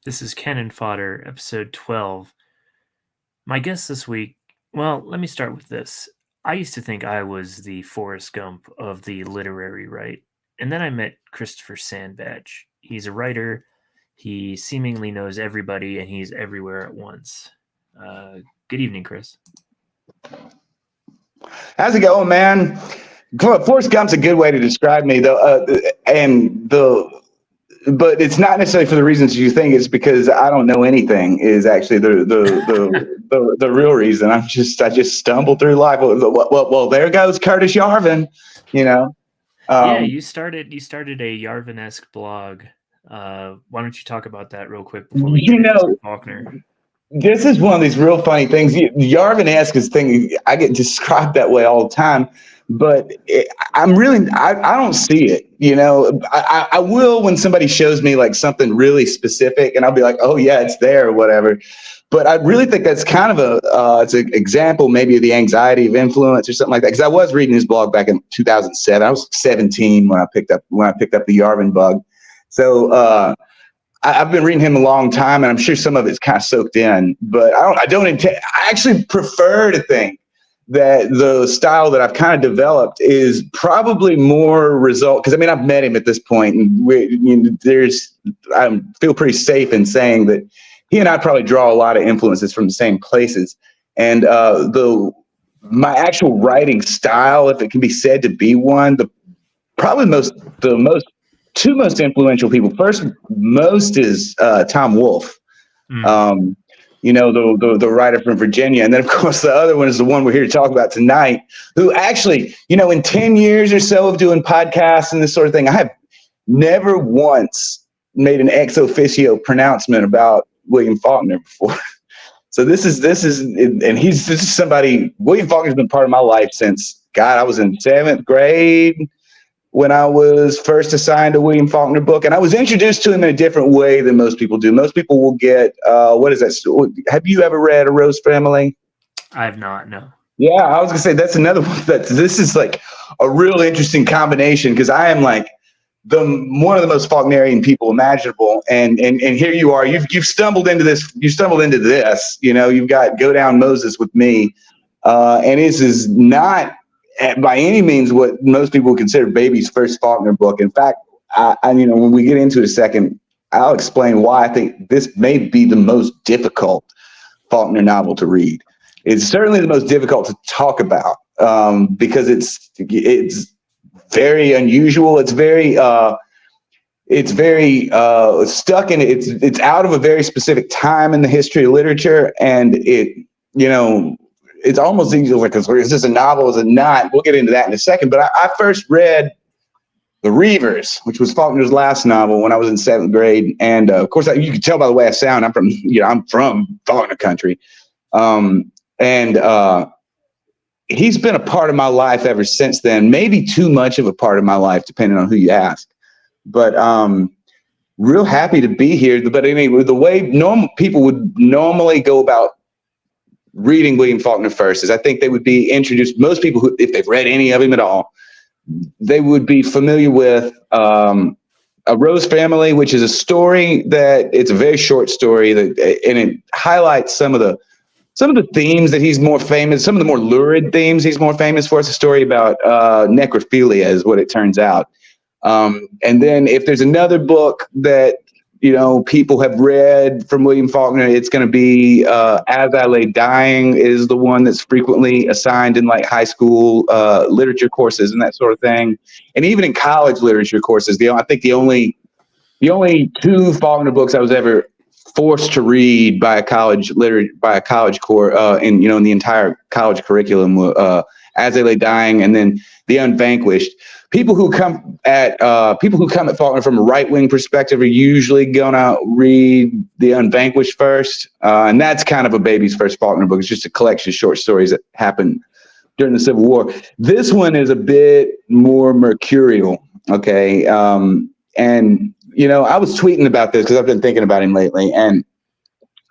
This is Canon Fodder, episode 12. My guest this week, well, let me start with this. I used to think I was the Forest Gump of the literary right, and then I met Christopher Sandbatch. He's a writer, he seemingly knows everybody, and he's everywhere at once. Good evening, Chris. How's it going, man? Forrest Gump's a good way to describe me, though, but it's not necessarily for the reasons you think. It's because I don't know anything. Is actually the real reason. I just stumble through life. Well, there goes Curtis Yarvin. You know. Yeah, you started a Yarvin-esque blog. Why don't you talk about that real quick before we get into Faulkner? This is one of these real funny things. Yarvin-esque is thing. I get described that way all the time, but I don't see it. You know, I will when somebody shows me like something really specific, and I'll be like, oh yeah, it's there or whatever. But I really think that's kind of it's an example maybe of the anxiety of influence or something like that. Because I was reading his blog back in 2007. I was 17 when I picked up the Yarvin bug. So. I've been reading him a long time, and I'm sure some of it's kind of soaked in. But I actually prefer to think that the style that I've kind of developed is probably more result. Because I mean, I've met him at this point, and I feel pretty safe in saying that he and I probably draw a lot of influences from the same places. And my actual writing style, if it can be said to be one, the two most influential people. First, most is Tom Wolfe, the writer from Virginia. And then, of course, the other one is the one we're here to talk about tonight, who actually, in 10 years or so of doing podcasts and this sort of thing, I have never once made an ex officio pronouncement about William Faulkner before. So this is somebody, William Faulkner's been part of my life since, I was in 7th grade when I was first assigned a William Faulkner book. And I was introduced to him in a different way than most people do. Most people will get, what is that? Have you ever read A Rose Family? I have not, no. Yeah, I was going to say that's another one. This is like a real interesting combination, because I am like one of the most Faulknerian people imaginable. And here you are. You've stumbled into this. You stumbled into this. You've got Go Down Moses with me. And this is not by any means what most people would consider baby's first Faulkner book. In fact, when we get into it a second, I'll explain why I think this may be the most difficult Faulkner novel to read. It's certainly the most difficult to talk about because it's very unusual. It's very stuck in it. It's out of a very specific time in the history of literature, and it's almost easy like, is this a novel? Is it not? We'll get into that in a second. But I first read The Reivers, which was Faulkner's last novel, when I was in 7th grade. And of course, you can tell by the way I sound, I'm from Faulkner country. He's been a part of my life ever since then. Maybe too much of a part of my life, depending on who you ask. But real happy to be here. But anyway, the way people would normally go about reading William Faulkner first is I think they would be introduced. Most people who, if they've read any of him at all, they would be familiar with A Rose Family, which is a story it's a very short story and it highlights some of the themes that he's more famous, some of the more lurid themes he's more famous for. It's a story about necrophilia is what it turns out. And then if there's another book that people have read from William Faulkner, it's going to be As I Lay Dying is the one that's frequently assigned in like high school literature courses and that sort of thing. And even in college literature courses, I think the only 2 Faulkner books I was ever forced to read by a college course in the entire college curriculum were As I Lay Dying and then The Unvanquished. People who come at Faulkner from a right-wing perspective are usually gonna read The Unvanquished first, and that's kind of a baby's first Faulkner book. It's just a collection of short stories that happened during the Civil War. This one is a bit more mercurial, okay? And I was tweeting about this because I've been thinking about him lately, and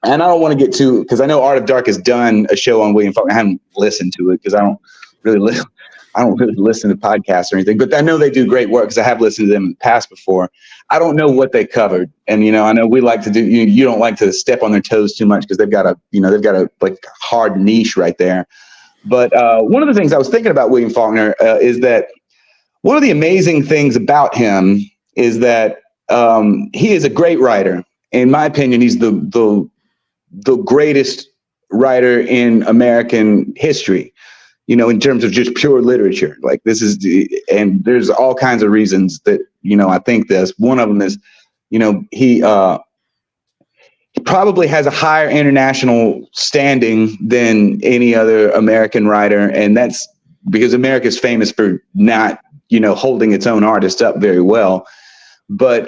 I don't want to get because I know Art of Dark has done a show on William Faulkner. I haven't listened to it because I don't really I don't really listen to podcasts or anything, but I know they do great work because I have listened to them in the past before. I don't know what they covered. And, I know we like to do, you don't like to step on their toes too much because they've got a like hard niche right there. But one of the things I was thinking about William Faulkner is that one of the amazing things about him is that he is a great writer. In my opinion, he's the greatest writer in American history, in terms of just pure literature. Like and there's all kinds of reasons that, I think this. One of them is, he probably has a higher international standing than any other American writer. And that's because America is famous for not, holding its own artist up very well. But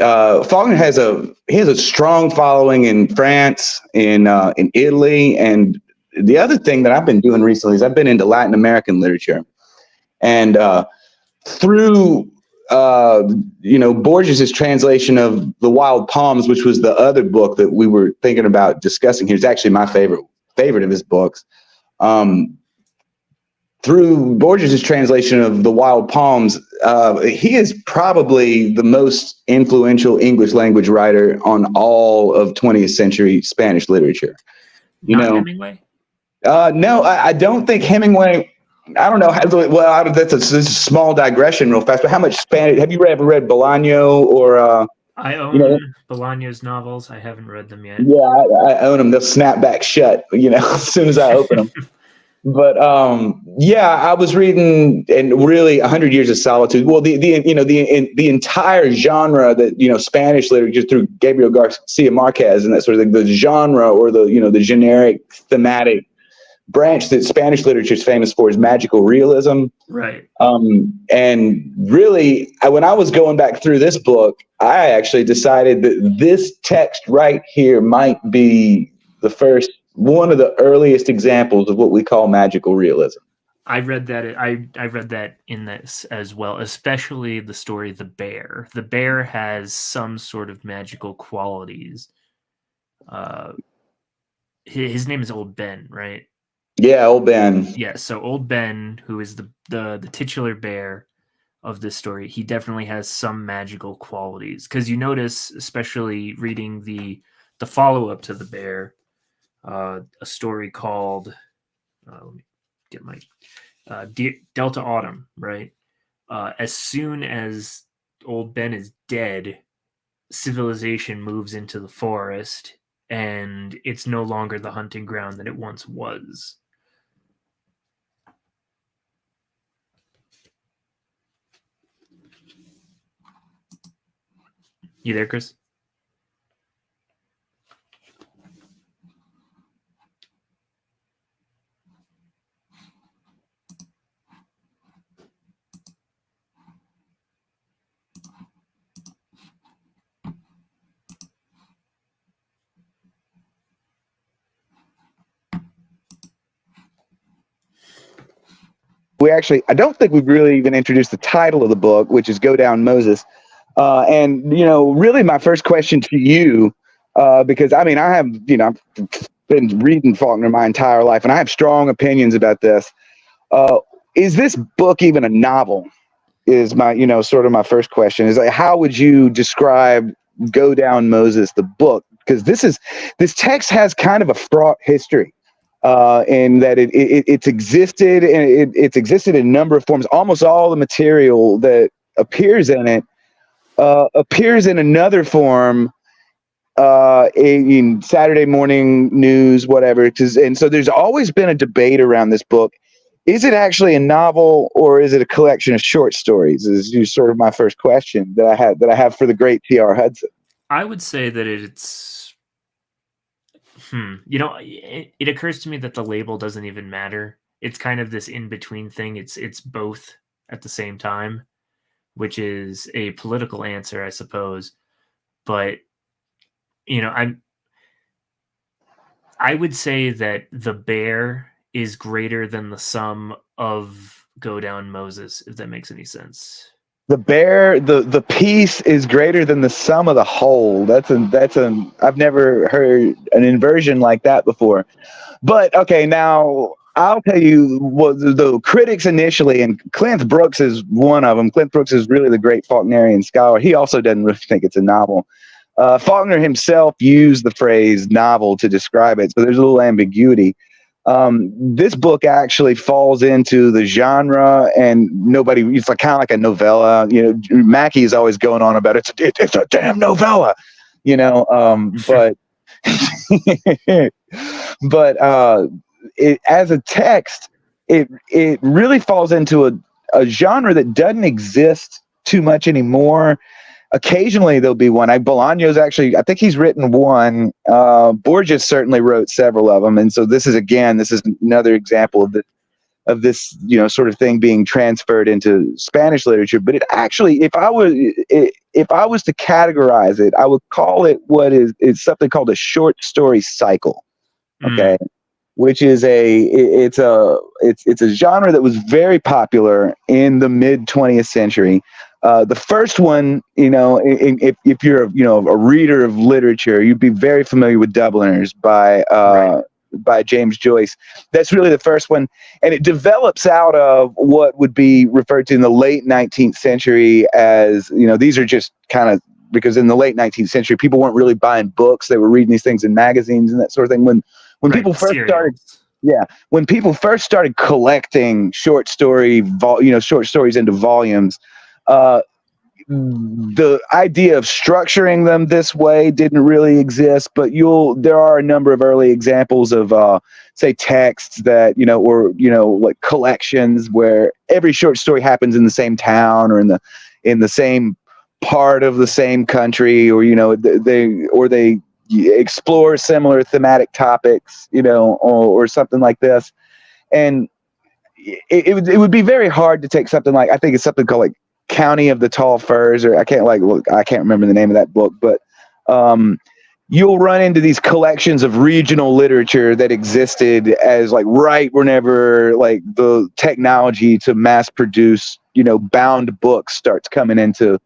Faulkner has a strong following in France, in Italy, and the other thing that I've been doing recently is I've been into Latin American literature, and through Borges's translation of The Wild Palms, which was the other book that we were thinking about discussing here. It's actually my favorite of his books. Through Borges's translation of The Wild Palms, he is probably the most influential English language writer on all of 20th century Spanish literature. Hemingway? No, I don't think Hemingway. I don't know. Well, that's a small digression real fast, but how much Spanish have you ever read Bolaño or? I own Bolaño's novels. I haven't read them yet. Yeah, I own them. They'll snap back shut, as soon as I open them. But I was reading, and really 100 Years of Solitude. Well, the entire genre that Spanish literature through Gabriel Garcia Marquez and that sort of thing, the genre or the generic thematic branch that Spanish literature is famous for is magical realism. Right. And really, when I was going back through this book, I actually decided that this text right here might be one of the earliest examples of what we call magical realism. I read that. I read that in this as well, especially the story The Bear. The Bear has some sort of magical qualities. His name is Old Ben, right? Yeah, Old Ben. Yeah, so Old Ben, who is the titular bear of this story, he definitely has some magical qualities. Because you notice, especially reading the follow-up to The Bear, a story called let me get my Delta Autumn, right? As soon as Old Ben is dead, civilization moves into the forest, and it's no longer the hunting ground that it once was. You there, Chris? I don't think we've really even introduced the title of the book, which is Go Down Moses. And, really my first question to you, because I have, I've been reading Faulkner my entire life, and I have strong opinions about this. Is this book even a novel? Is my, sort of my first question is like, how would you describe Go Down Moses, the book? Because this text has kind of a fraught history. In that it's existed, and it's existed in a number of forms. Almost all the material that appears in it appears in another form in Saturday morning news, whatever. And so there's always been a debate around this book. Is it actually a novel, or is it a collection of short stories? Is sort of my first question that I have for the great T.R. Hudson. I would say that it's. It occurs to me that the label doesn't even matter. It's kind of this in-between thing. It's both at the same time, which is a political answer, I suppose. But, I would say that The Bear is greater than the sum of Go Down Moses, if that makes any sense. The Bear, the piece is greater than the sum of the whole. I've never heard an inversion like that before. But okay, now I'll tell you what the critics initially, and Clint Brooks is one of them. Clint Brooks is really the great Faulknerian scholar. He also doesn't really think it's a novel. Faulkner himself used the phrase novel to describe it, so there's a little ambiguity. This book actually falls into the genre, and it's like kind of like a novella. You know, Mackey is always going on about it's a damn novella, you know. But but as a text, it really falls into a genre that doesn't exist too much anymore. Occasionally there'll be one. Bolaño's actually, I think he's written one. Borges certainly wrote several of them, and so this is another example of this sort of thing being transferred into Spanish literature. But it actually, if I was to categorize it, I would call it what is something called a short story cycle. Okay. Which is it's a genre that was very popular in the mid 20th century. The first one, if you're a reader of literature, you'd be very familiar with Dubliners by James Joyce. That's really the first one, and it develops out of what would be referred to in the late 19th century as, these are just kind of, because in the late 19th century people weren't really buying books, they were reading these things in magazines and that sort of thing. When people first started collecting short stories into volumes, the idea of structuring them this way didn't really exist. But there are a number of early examples of say texts that like collections where every short story happens in the same town or in the same part of the same country, or they explore similar thematic topics, or something like this. And it would be very hard to take something like, I think it's something called like County of the Tall Firs, or I can't remember the name of that book, but you'll run into these collections of regional literature that existed as like right whenever like the technology to mass produce bound books starts coming into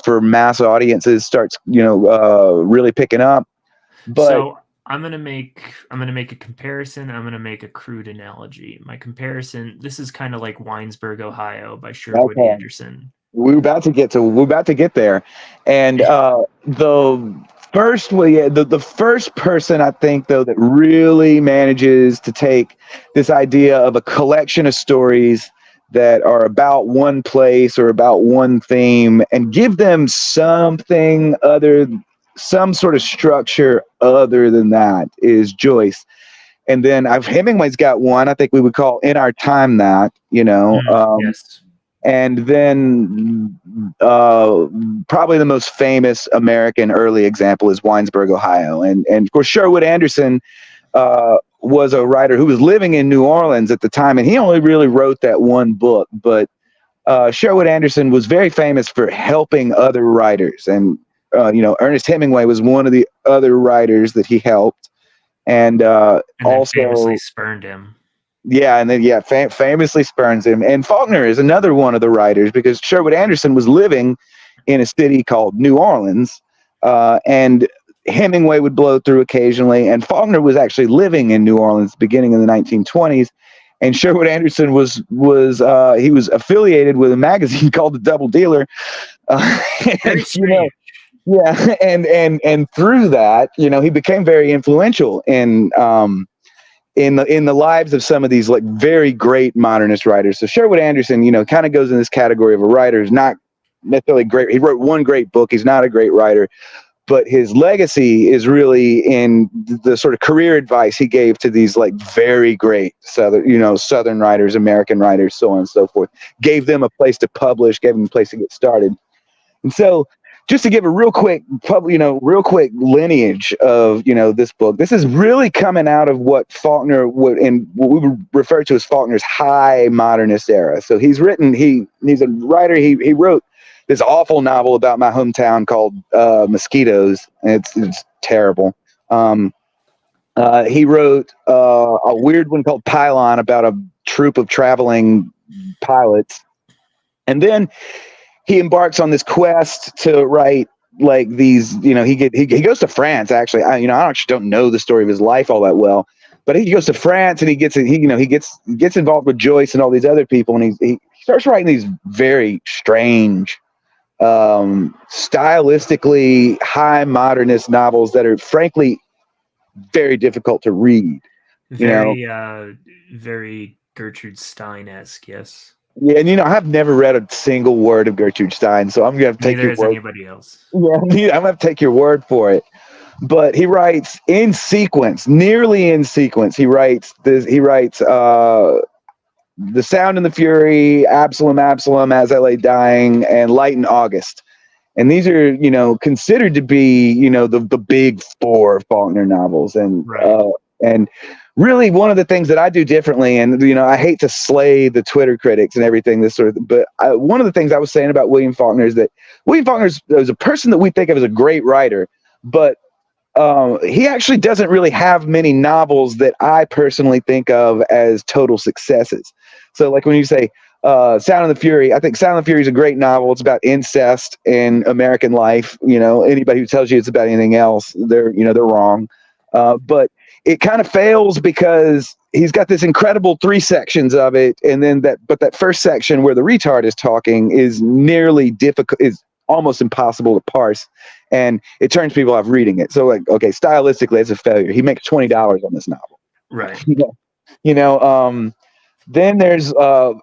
for mass audiences starts really picking up. But so I'm gonna make a comparison. I'm gonna make a crude analogy. My comparison: this is kind of like Winesburg, Ohio, by Sherwood Anderson. We're about to get there, and the first person I think though that really manages to take this idea of a collection of stories that are about one place or about one theme and give them some sort of structure other than that is Joyce. And then Hemingway's got one I think we would call In Our Time that, yes. And then probably the most famous American early example is Winesburg, Ohio. And of course, Sherwood Anderson was a writer who was living in New Orleans at the time, and he only really wrote that one book. But Sherwood Anderson was very famous for helping other writers. And, Ernest Hemingway was one of the other writers that he helped. And also famously spurned him. Yeah, and then famously spurns him. And Faulkner is another one of the writers, because Sherwood Anderson was living in a city called New Orleans, and Hemingway would blow through occasionally. And Faulkner was actually living in New Orleans beginning in the 1920s. And Sherwood Anderson was affiliated with a magazine called The Double Dealer. And through that, he became very influential in the lives of some of these like very great modernist writers. So Sherwood Anderson, kind of goes in this category of a writer who's not necessarily great. He wrote one great book. He's not a great writer, but his legacy is really in the sort of career advice he gave to these like very great Southern writers, American writers, so on and so forth. Gave them a place to publish, gave them a place to get started. And so, just to give a real quick lineage of this book, this is really coming out of what Faulkner what we would refer to as Faulkner's high modernist era. So he's a writer. He wrote this awful novel about my hometown called Mosquitoes. It's terrible. He wrote a weird one called Pylon about a troop of traveling pilots, and then he embarks on this quest to write like these, he goes to France actually. I actually don't know the story of his life all that well, but he goes to France and he gets involved with Joyce and all these other people, and he starts writing these very strange, stylistically high modernist novels that are frankly very difficult to read. Very Gertrude Stein-esque, yes. Yeah, and I've never read a single word of Gertrude Stein, so I'm gonna have to take Neither your has word. anybody else. Yeah, I'm gonna have to take your word for it. But he writes in sequence, nearly in sequence. He writes this. He writes The Sound and the Fury, Absalom, Absalom, As I Lay Dying, and Light in August. And these are, considered to be, the big four Faulkner novels. And really one of the things that I do differently, and, I hate to slay the Twitter critics and everything, but one of the things I was saying about William Faulkner is that William Faulkner is a person that we think of as a great writer, but he actually doesn't really have many novels that I personally think of as total successes. So like when you say Sound of the Fury, I think Sound of the Fury is a great novel. It's about incest in American life. Anybody who tells you it's about anything else, they're wrong. But it kind of fails because he's got this incredible 3 sections of it. And then that first section where the retard is talking is nearly difficult, is almost impossible to parse. And it turns people off reading it. So like, okay, stylistically, it's a failure. He makes $20 on this novel. Right. Then there's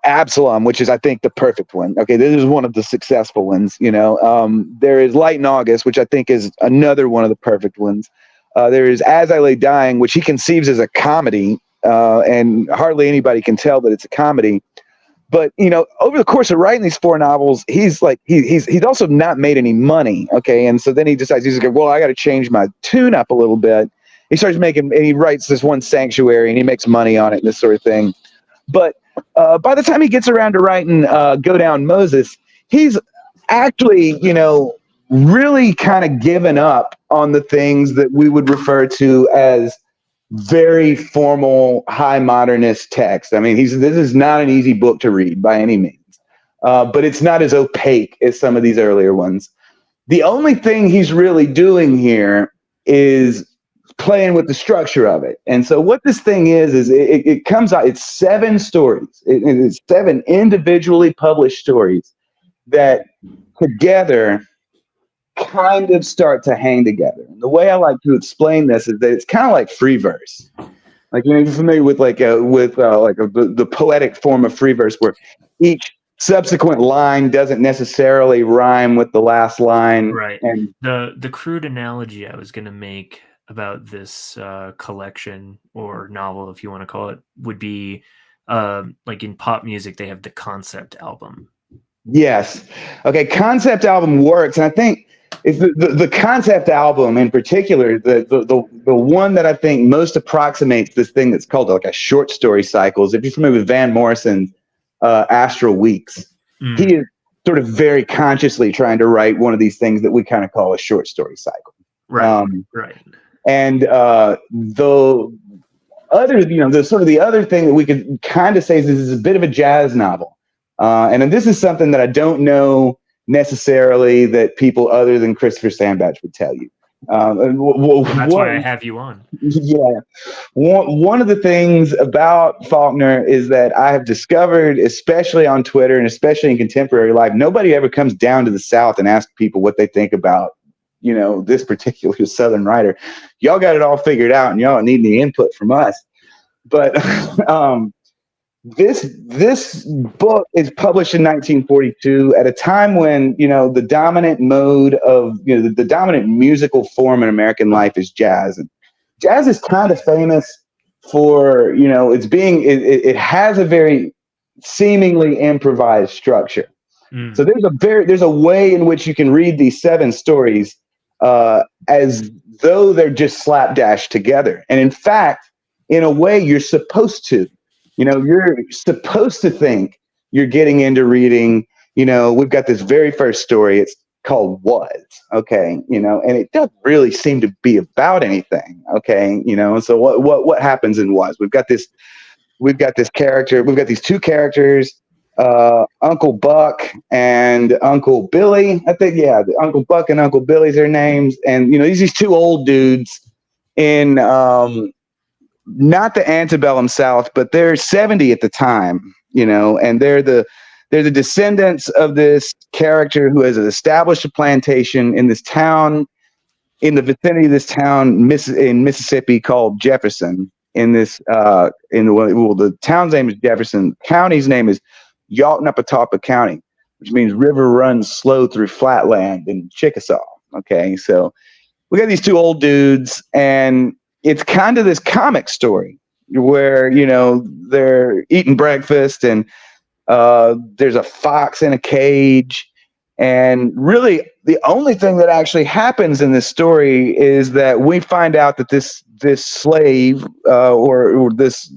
Absalom, which is, I think, the perfect one. Okay, this is one of the successful ones. There is Light in August, which I think is another one of the perfect ones. There is As I Lay Dying, which he conceives as a comedy, and hardly anybody can tell that it's a comedy. But over the course of writing these 4 novels, he's also not made any money. Okay, and so then he decides, he's like, well, I got to change my tune up a little bit. He starts and he writes this one, Sanctuary, and he makes money on it and this sort of thing. But by the time he gets around to writing Go Down Moses, he's actually, really kind of given up on the things that we would refer to as very formal, high modernist text. I mean, this is not an easy book to read by any means, but it's not as opaque as some of these earlier ones. The only thing he's really doing here is playing with the structure of it. And so what this thing is it comes out, it's 7 stories. It's 7 individually published stories that together kind of start to hang together. And the way I like to explain this is that it's kind of like free verse. Like, you're familiar with the poetic form of free verse, where each subsequent line doesn't necessarily rhyme with the last line. Right. And the crude analogy I was going to make about this collection or novel, if you want to call it, would be like in pop music, they have the concept album. Yes. Okay. Concept album works. And I think it's the concept album in particular, the one that I think most approximates this thing that's called like a short story cycles. If you're familiar with Van Morrison's Astral Weeks, he is sort of very consciously trying to write one of these things that we kind of call a short story cycle. Right. Right. And the other, the other thing that we could kind of say is this is a bit of a jazz novel. And this is something that I don't know necessarily that people other than Christopher Sandbatch would tell you. That's why I have you on. Yeah. One of the things about Faulkner is that I have discovered, especially on Twitter and especially in contemporary life, nobody ever comes down to the South and asks people what they think about, this particular Southern writer. Y'all got it all figured out and y'all don't need any input from us. But this book is published in 1942 at a time when, the dominant mode of, the dominant musical form in American life is jazz. And jazz is kind of famous for, it has a very seemingly improvised structure. So there's a way in which you can read these 7 stories as though they're just slapdash together. And in fact, in a way, you're supposed to. You're supposed to think you're getting into reading, we've got this very first story. It's called Was, okay, and it doesn't really seem to be about anything, okay, and so what happens in Was? We've got this character, we've got these 2 characters, Uncle Buck and Uncle Billy. I think, Uncle Buck and Uncle Billy's their names, and these 2 old dudes in not the antebellum South, but they're 70 at the time, and they're the descendants of this character who has established a plantation in this town, in the vicinity of this town in Mississippi called Jefferson. The town's name is Jefferson. The county's name is Yawtnapatawpha County, which means river runs slow through flatland in Chickasaw. Okay, so we got these two old dudes, and it's kind of this comic story where they're eating breakfast, and there's a fox in a cage, and really the only thing that actually happens in this story is that we find out that this slave or this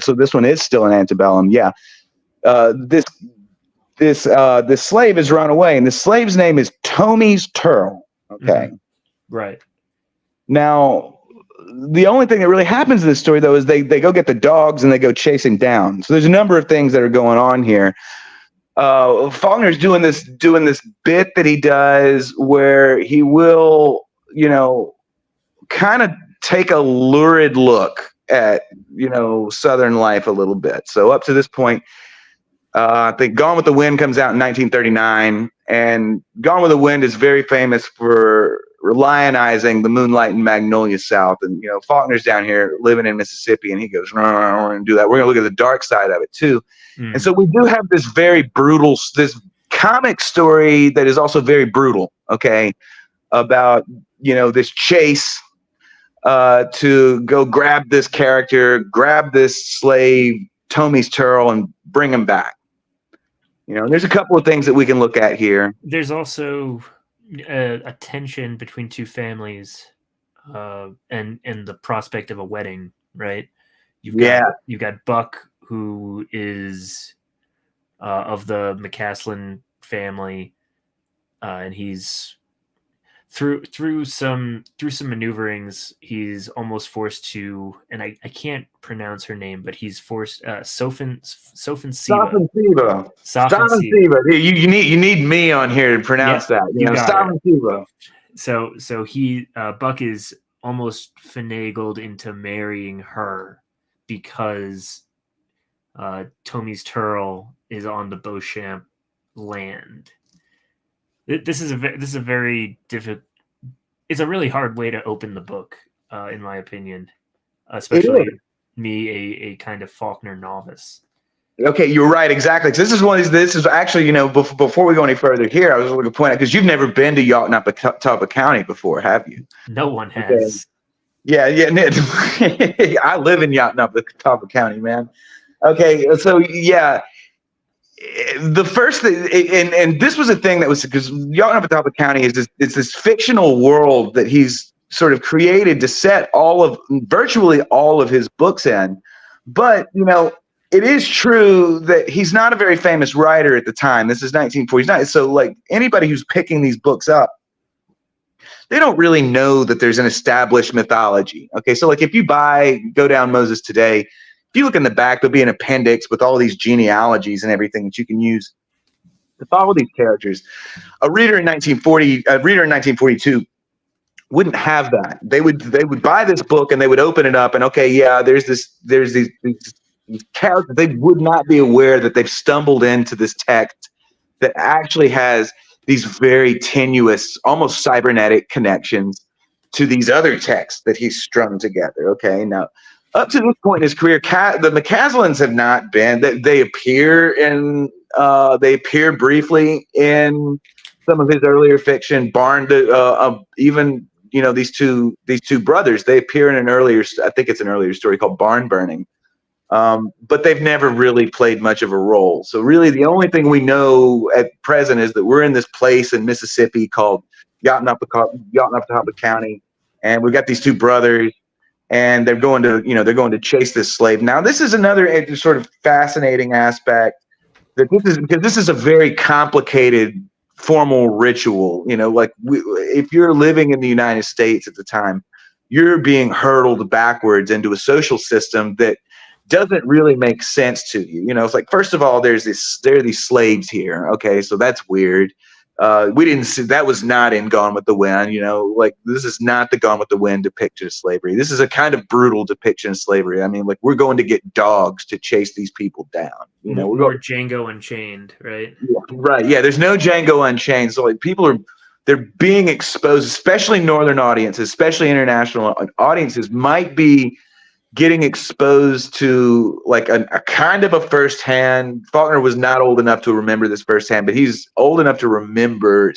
so this one is still an antebellum, yeah. This slave has run away, and the slave's name is Tomies Turl. Okay. Right. Now, the only thing that really happens in this story, though, is they go get the dogs and they go chasing down. So there's a number of things that are going on here. Faulkner's doing this bit that he does where he will, kind of take a lurid look at, Southern life a little bit. So up to this point, I think Gone with the Wind comes out in 1939, and Gone with the Wind is very famous for lionizing the Moonlight and Magnolia South. And, Faulkner's down here living in Mississippi, and he goes, no, we're going to do that. We're going to look at the dark side of it, too. And so we do have this very brutal, this comic story that is also very brutal, okay, about, this chase to go grab this character, grab this slave, Tomies Turl, and bring him back. There's a couple of things that we can look at here. There's also a tension between two families and the prospect of a wedding, right? You've got Buck, who is of the McCaslin family, and he's through some maneuverings, he's almost forced to, and I can't pronounce her name, but he's forced Sophan Siva. You need me on here to pronounce that. Sophan Siva. So he Buck is almost finagled into marrying her because Tomies Turl is on the Beauchamp land. This is a very difficult. It's a really hard way to open the book, in my opinion, especially me, a kind of Faulkner novice. Okay, you're right, exactly. This is actually, before we go any further here, I was going to point out, because you've never been to Yawtnapatawpha County before, have you? No one has. Okay. Yeah. I live in Yawtnapatawpha County, man. Okay, so yeah. The first thing, and this was a thing that was, because Yawtnapatawpha County is this fictional world that he's sort of created to set virtually all of his books in. But, it is true that he's not a very famous writer at the time. This is 1949. So like anybody who's picking these books up, they don't really know that there's an established mythology. Okay, so like if you Go Down Moses Today, if you look in the back, there'll be an appendix with all these genealogies and everything that you can use to follow these characters. A reader in 1942 wouldn't have that. They would buy this book and they would open it up and there's these characters. They would not be aware that they've stumbled into this text that actually has these very tenuous, almost cybernetic connections to these other texts that he's strung together. Okay, now up to this point in his career, the McCaslins have not been. They appear briefly in some of his earlier fiction. Even these two brothers, they appear in an earlier story called Barn Burning. But they've never really played much of a role. So really the only thing we know at present is that we're in this place in Mississippi called Yawtnapatawpha County, and we've got these two brothers, and they're going to chase this slave. Now this is another sort of fascinating aspect, because this is a very complicated formal ritual. If you're living in the United States at the time, you're being hurtled backwards into a social system that doesn't really make sense to you. It's like, first of all, there are these slaves here. Okay, so that's weird. We didn't see that was not in Gone with the Wind. Like this is not the Gone with the Wind depiction of slavery. This is a kind of brutal depiction of slavery. I mean, like we're going to get dogs to chase these people down. We're More going, Django Unchained, right? yeah, right? Yeah, there's no Django Unchained. So like they're being exposed, especially Northern audiences, especially international audiences, might be getting exposed to like a kind of a firsthand. Faulkner was not old enough to remember this firsthand, but he's old enough to remember.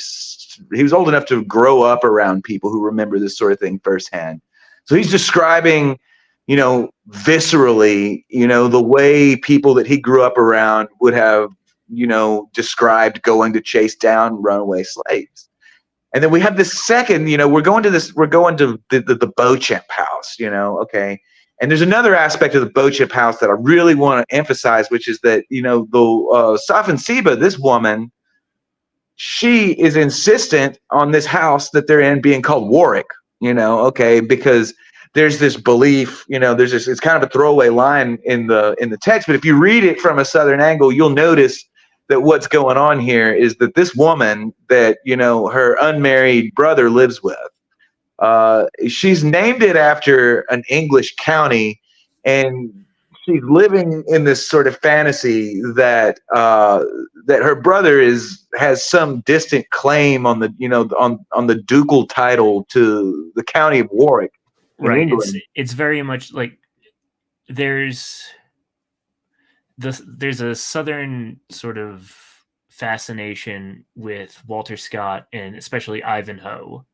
He was old enough to grow up around people who remember this sort of thing firsthand. So he's describing, viscerally, the way people that he grew up around would have, described going to chase down runaway slaves. And then we have this second, we're going to the Beauchamp house, okay. And there's another aspect of the Beauchamp house that I really want to emphasize, which is that, the Safin Siba, this woman, she is insistent on this house that they're in being called Warwick, okay, because there's this belief, it's kind of a throwaway line in the text, but if you read it from a Southern angle, you'll notice that what's going on here is that this woman that, her unmarried brother lives with, she's named it after an English county, and she's living in this sort of fantasy that that her brother has some distant claim on the on the ducal title to the county of Warwick in Right. England. It's very much like there's a Southern sort of fascination with Walter Scott and especially Ivanhoe.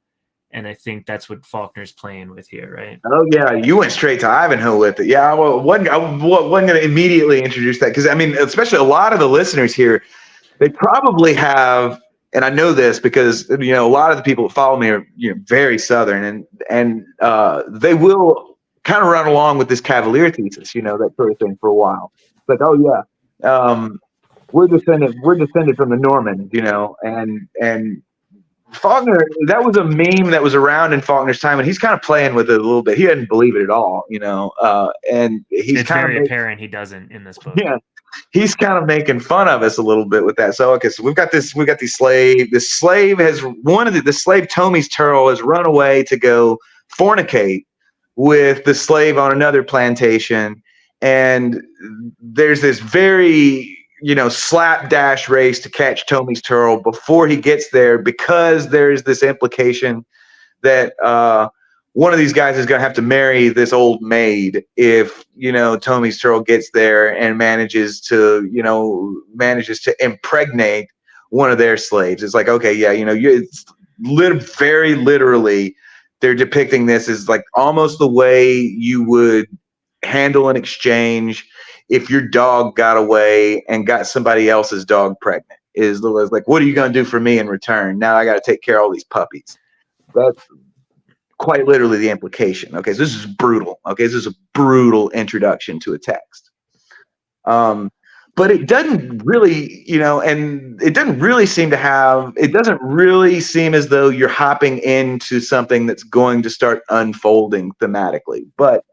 And I think that's what Faulkner's playing with here, right? Oh yeah, you went straight to Ivanhoe with it. Yeah, I wasn't going to immediately introduce that because I mean, especially a lot of the listeners here, they probably have, and I know this because a lot of the people that follow me are very Southern, and they will kind of run along with this Cavalier thesis, that sort of thing for a while. But oh yeah, we're descended from the Normans, and Faulkner, that was a meme that was around in Faulkner's time, and he's kind of playing with it a little bit. He doesn't believe it at all, and it's very apparent he doesn't in this book. Yeah, he's kind of making fun of us a little bit with that. So okay, so we've got these slave. The slave has the slave Tomy's Turl has run away to go fornicate with the slave on another plantation, and there's this very slapdash race to catch Tomy's Turl before he gets there, because there's this implication that one of these guys is going to have to marry this old maid if Tomy's Turl gets there and manages to impregnate one of their slaves. It's like, okay, yeah, it's very literally they're depicting this as like almost the way you would handle an exchange if your dog got away and got somebody else's dog pregnant. Is like, what are you going to do for me in return? Now I got to take care of all these puppies. That's quite literally the implication. Okay, so this is brutal. Okay, this is a brutal introduction to a text. But it doesn't really, and it doesn't really seem as though you're hopping into something that's going to start unfolding thematically. But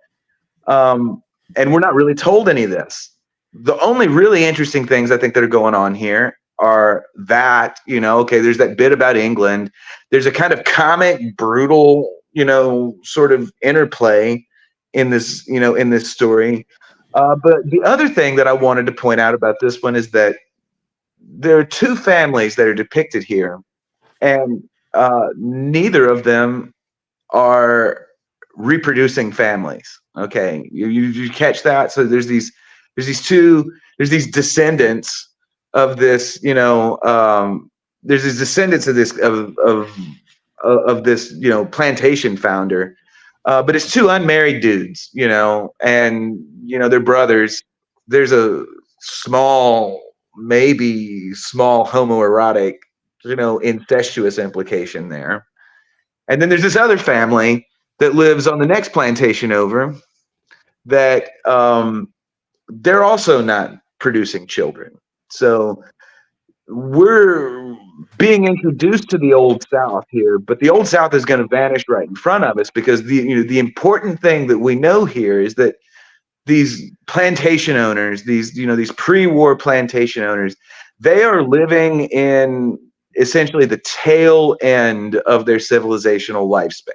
and we're not really told any of this. The only really interesting things I think that are going on here are that, okay, there's that bit about England. There's a kind of comic, brutal, sort of interplay in this, in this story. But the other thing that I wanted to point out about this one is that there are two families that are depicted here, and neither of them are reproducing families. Okay, you catch that? So there's these descendants of this, there's these descendants of this of this plantation founder, but it's two unmarried dudes, and they're brothers. There's a maybe small homoerotic, incestuous implication there. And then there's this other family that lives on the next plantation over that they're also not producing children. So we're being introduced to the Old South here, but the Old South is going to vanish right in front of us, because the important thing that we know here is that these plantation owners, these pre-war plantation owners, they are living in essentially the tail end of their civilizational lifespan.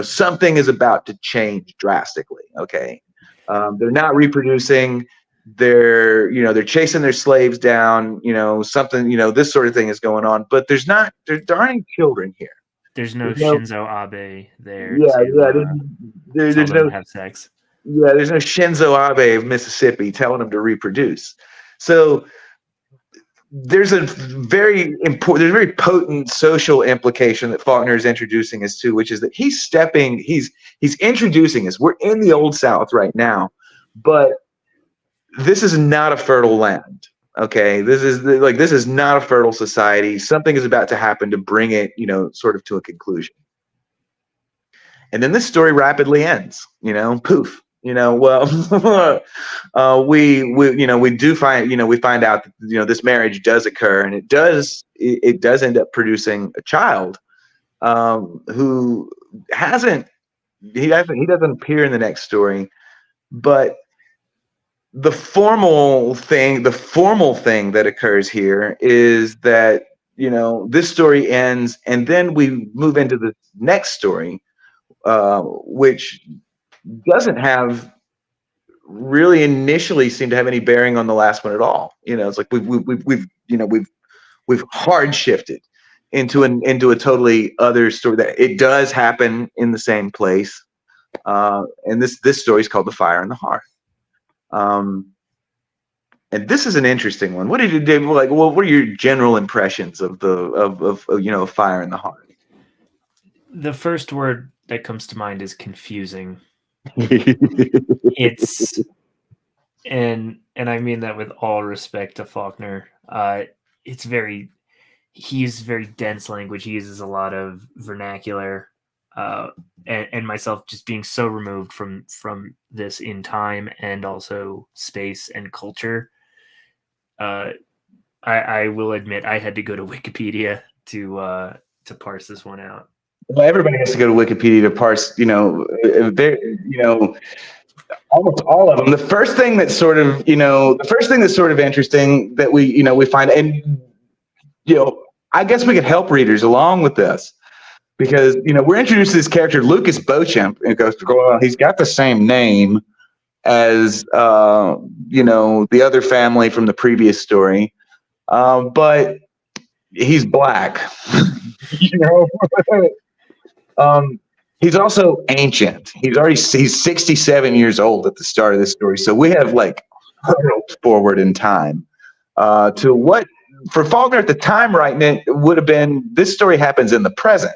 Something is about to change drastically. Okay. They're not reproducing. They're chasing their slaves down, something, this sort of thing is going on, but there aren't any children here. There's no There's no, Shinzo Abe there yeah, to yeah, tell there's them no, to have sex. yeah, there's no Shinzo Abe of Mississippi telling them to reproduce. So there's a very important, there's a very potent social implication that Faulkner is introducing us to, which is that he's introducing us. We're in the Old South right now, but this is not a fertile land. Okay, this is not a fertile society. Something is about to happen to bring it, sort of to a conclusion. And then this story rapidly ends. Poof. Well, we do find, we find out that, this marriage does occur, and it does end up producing a child, who doesn't appear in the next story, but the formal thing that occurs here is that, this story ends, and then we move into the next story, which doesn't have really initially seem to have any bearing on the last one at all. It's like we've hard shifted into a totally other story that it does happen in the same place. And this story is called The Fire in the Hearth. And this is an interesting one. What did you do? Like, well, what are your general impressions of Fire in the Hearth? The first word that comes to mind is confusing. It's and I mean that with all respect to Faulkner. He's very dense language. He uses a lot of vernacular, and myself just being so removed from this in time and also space and culture. I will admit I had to go to Wikipedia to parse this one out. Well, everybody has to go to Wikipedia to parse, almost all of them. The first thing that's sort of interesting that we find, and I guess we could help readers along with this, because we're introduced to this character Lucas Beauchamp, and he's got the same name as the other family from the previous story, but he's black. He's also ancient. He's 67 years old at the start of this story. So we have hurtled forward in time to what for Faulkner at the time, right? It would have been, this story happens in the present,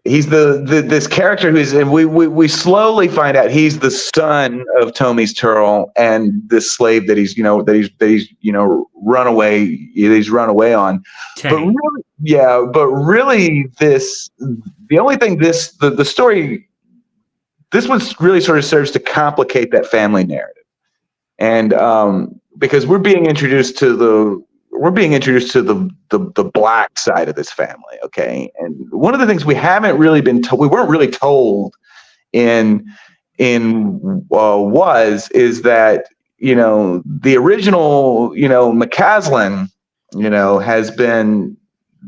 he's this character and we slowly find out he's the son of Tomies Turl and this slave that he's run away on. Tenny. But really the only thing the story, this one really sort of serves to complicate that family narrative. And because we're being introduced to the black side of this family, okay? And one of the things we haven't really been told, we weren't really told is that the original McCaslin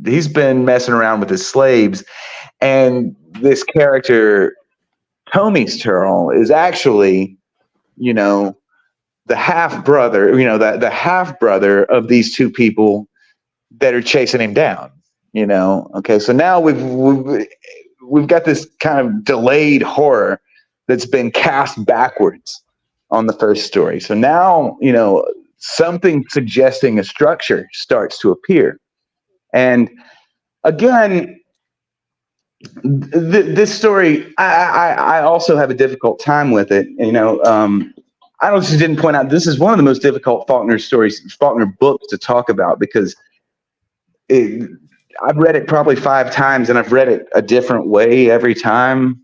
he's been messing around with his slaves, and this character Tomies Turl is actually the half brother, the half brother of these two people that are chasing him down. Okay, so now we've got this kind of delayed horror that's been cast backwards on the first story. So now something suggesting a structure starts to appear, and again, this story, I also have a difficult time with it. I also didn't point out, this is one of the most difficult Faulkner books to talk about, because I've read it probably 5 times, and I've read it a different way every time.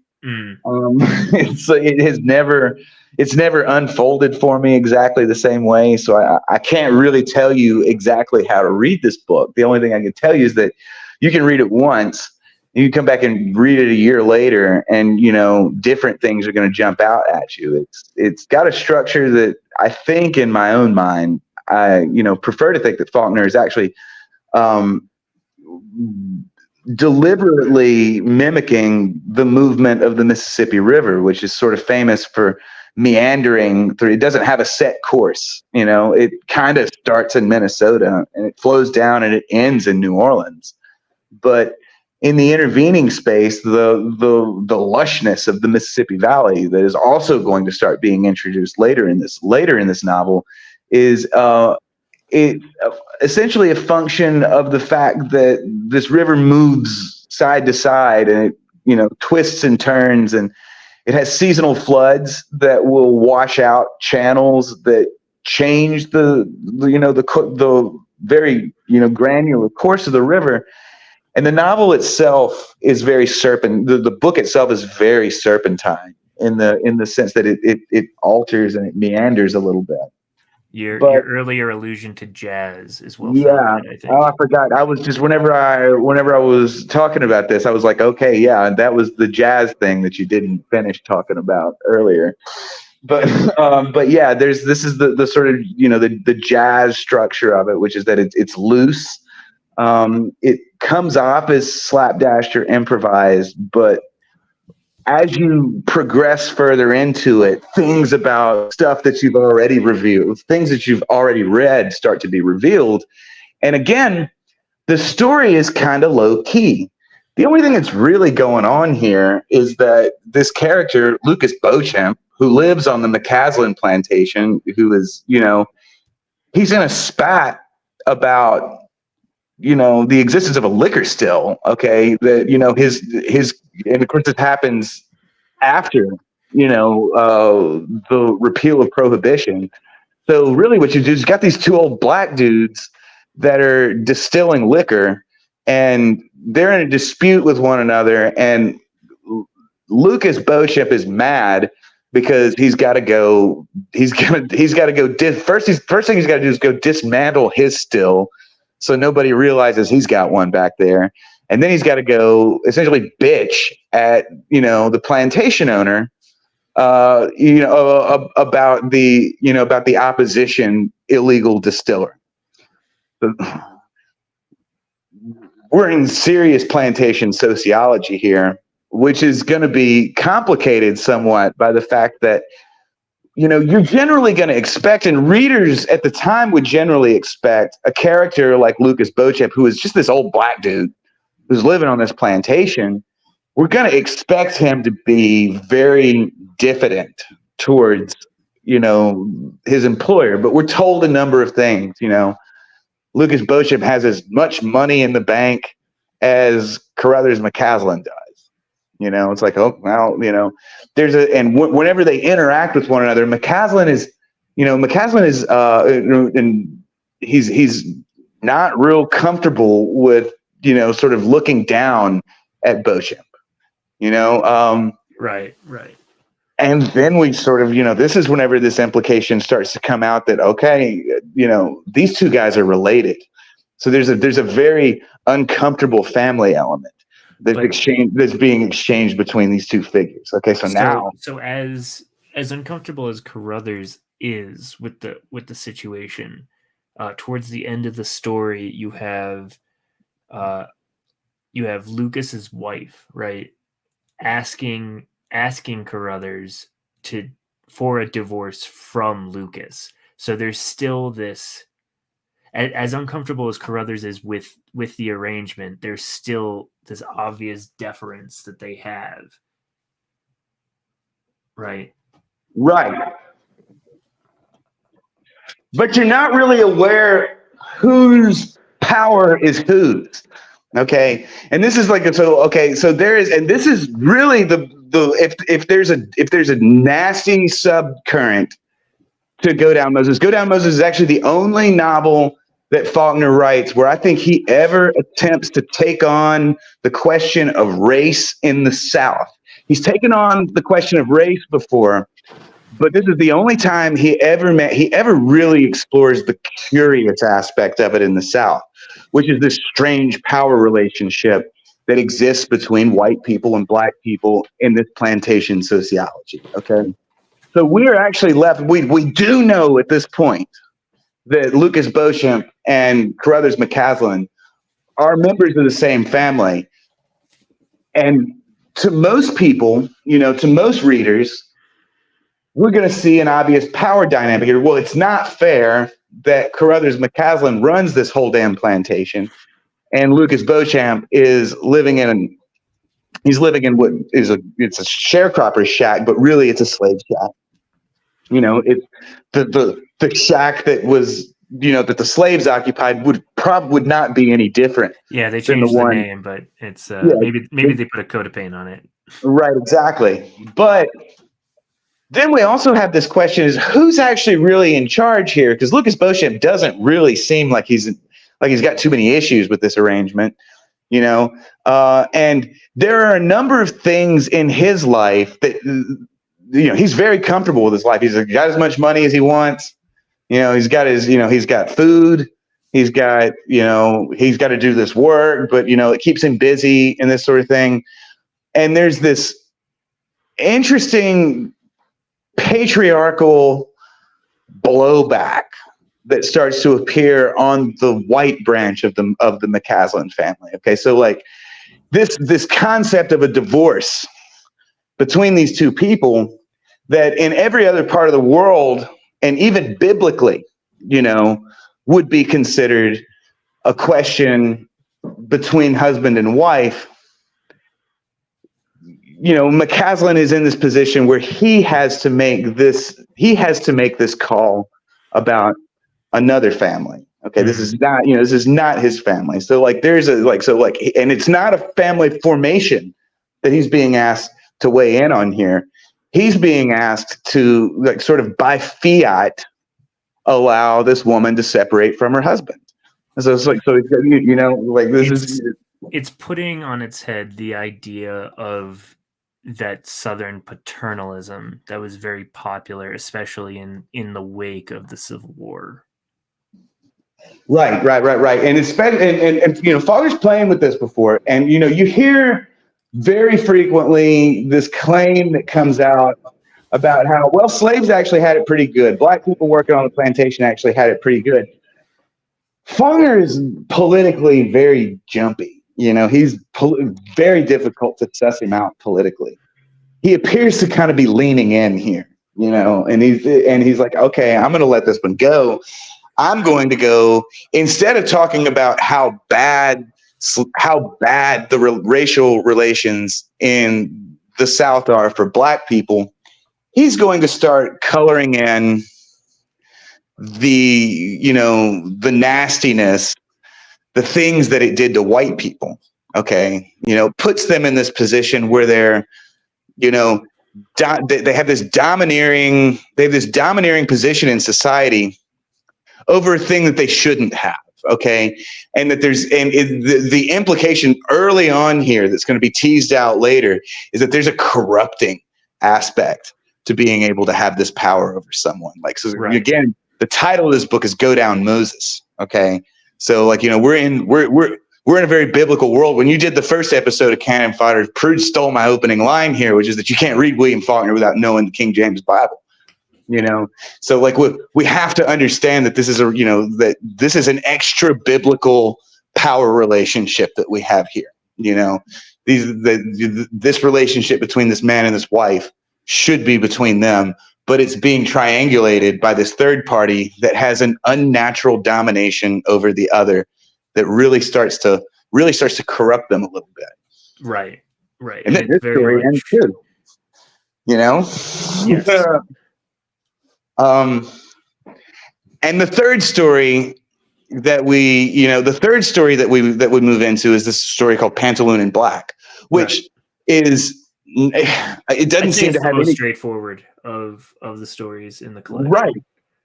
It's never unfolded for me exactly the same way. So I can't really tell you exactly how to read this book. The only thing I can tell you is that you can read it once, and you come back and read it a year later, and different things are going to jump out at you. It's got a structure that I think, in my own mind, I prefer to think that Faulkner is actually um, deliberately mimicking the movement of the Mississippi River, which is sort of famous for meandering through. It doesn't have a set course. It kind of starts in Minnesota and it flows down and it ends in New Orleans. But in the intervening space, the lushness of the Mississippi Valley that is also going to start being introduced later in this novel is it essentially a function of the fact that this river moves side to side and it twists and turns, and it has seasonal floods that will wash out channels that change the very granular course of the river. And the novel itself is very the book itself is very serpentine in the sense that it alters and it meanders a little bit. Your earlier allusion to jazz is well Yeah. founded, I think. Oh, I forgot. I was just whenever I was talking about this, I was like, okay, yeah, that was the jazz thing that you didn't finish talking about earlier. But yeah, this is the sort of the jazz structure of it, which is that it's loose. It comes off as slapdashed or improvised, but as you progress further into it, things about stuff that you've already revealed, things that you've already read start to be revealed. And again, the story is kind of low key. The only thing that's really going on here is that this character, Lucas Beauchamp, who lives on the McCaslin plantation, who is, he's in a spat about the existence of a liquor still. Okay, that his and of course this happens after the repeal of prohibition. So really, what you do is you got these two old black dudes that are distilling liquor, and they're in a dispute with one another. And Lucas Beauchamp is mad because he's got to go. First thing he's got to do is go dismantle his still, so nobody realizes he's got one back there. And then he's got to go essentially bitch at the plantation owner, about the opposition illegal distiller. So we're in serious plantation sociology here, which is going to be complicated somewhat by the fact that you're generally going to expect, and readers at the time would generally expect, a character like Lucas Beauchamp, who is just this old black dude who's living on this plantation. We're going to expect him to be very diffident towards, his employer. But we're told a number of things. Lucas Beauchamp has as much money in the bank as Carruthers McCaslin does. It's like, oh, well, whenever they interact with one another, McCaslin is, and he's not real comfortable with, sort of looking down at Beauchamp, Right. And then we sort of, this is whenever this implication starts to come out that, okay, these two guys are related. So there's a very uncomfortable family element that's being exchanged between these two figures. Okay, so as uncomfortable as Carruthers is with the situation, towards the end of the story, you have Lucas's wife, right, asking Carruthers for a divorce from Lucas. So there's still this, as uncomfortable as Carruthers is with the arrangement, there's still this obvious deference that they have. Right. But you're not really aware whose power is whose. Okay. And this is like, so there is, and this is really if there's a nasty subcurrent to Go Down Moses. Go Down Moses is actually the only novel that Faulkner writes where I think he ever attempts to take on the question of race in the South. He's taken on the question of race before, but this is the only time he ever really explores the curious aspect of it in the South, which is this strange power relationship that exists between white people and black people in this plantation sociology. Okay. So we're actually left, we do know at this point that Lucas Beauchamp and Carruthers McCaslin are members of the same family. And to most people, to most readers, we're going to see an obvious power dynamic here. Well, it's not fair that Carruthers McCaslin runs this whole damn plantation, and Lucas Beauchamp is living in what it's a sharecropper's shack, but really it's a slave shack. It's the shack that was that the slaves occupied would not be any different. Yeah, they changed the name, but it's maybe they put a coat of paint on it. Right, exactly. But then we also have this question: is who's actually really in charge here? Because Lucas Beauchamp doesn't really seem like he's got too many issues with this arrangement, and there are a number of things in his life that he's very comfortable with his life. He's got as much money as he wants. He's got he's got food. He's got to do this work, but it keeps him busy and this sort of thing. And there's this interesting patriarchal blowback that starts to appear on the white branch of the McCaslin family. Okay, so like this concept of a divorce between these two people that in every other part of the world, and even biblically, would be considered a question between husband and wife. McCaslin is in this position where he has to make this call about another family. Okay, this is not his family. So like and it's not a family formation that he's being asked to weigh in on here. He's being asked to like sort of by fiat allow this woman to separate from her husband. So it's like, it's putting on its head the idea of that Southern paternalism that was very popular, especially in the wake of the Civil War. Right. And especially, and Fodder's playing with this before, and you hear very frequently this claim that comes out about how, well, slaves actually had it pretty good. Black people working on the plantation actually had it pretty good. Faulkner is politically very jumpy. He's very difficult to suss him out politically. He appears to kind of be leaning in here, and he's like, okay, I'm going to let this one go. I'm going to go, instead of talking about how bad the racial relations in the South are for Black people, he's going to start coloring in the nastiness, the things that it did to white people. Okay, puts them in this position where they're, they have this domineering position in society over a thing that they shouldn't have. Okay, and that the implication early on here that's going to be teased out later is that there's a corrupting aspect to being able to have this power over someone. Like, so right. Again, the title of this book is "Go Down Moses." Okay, so like we're in a very biblical world. When you did the first episode of Canon Fodder, Prude stole my opening line here, which is that you can't read William Faulkner without knowing the King James Bible. So like we have to understand that this is that this is an extra biblical power relationship that we have here. This relationship between this man and this wife should be between them, but it's being triangulated by this third party that has an unnatural domination over the other that really starts to corrupt them a little bit. Right. And then this story ends too. Yes. And the third story that we move into is this story called Pantaloon in Black, which is, it doesn't seem to have the most any straightforward of the stories in the collection. Right.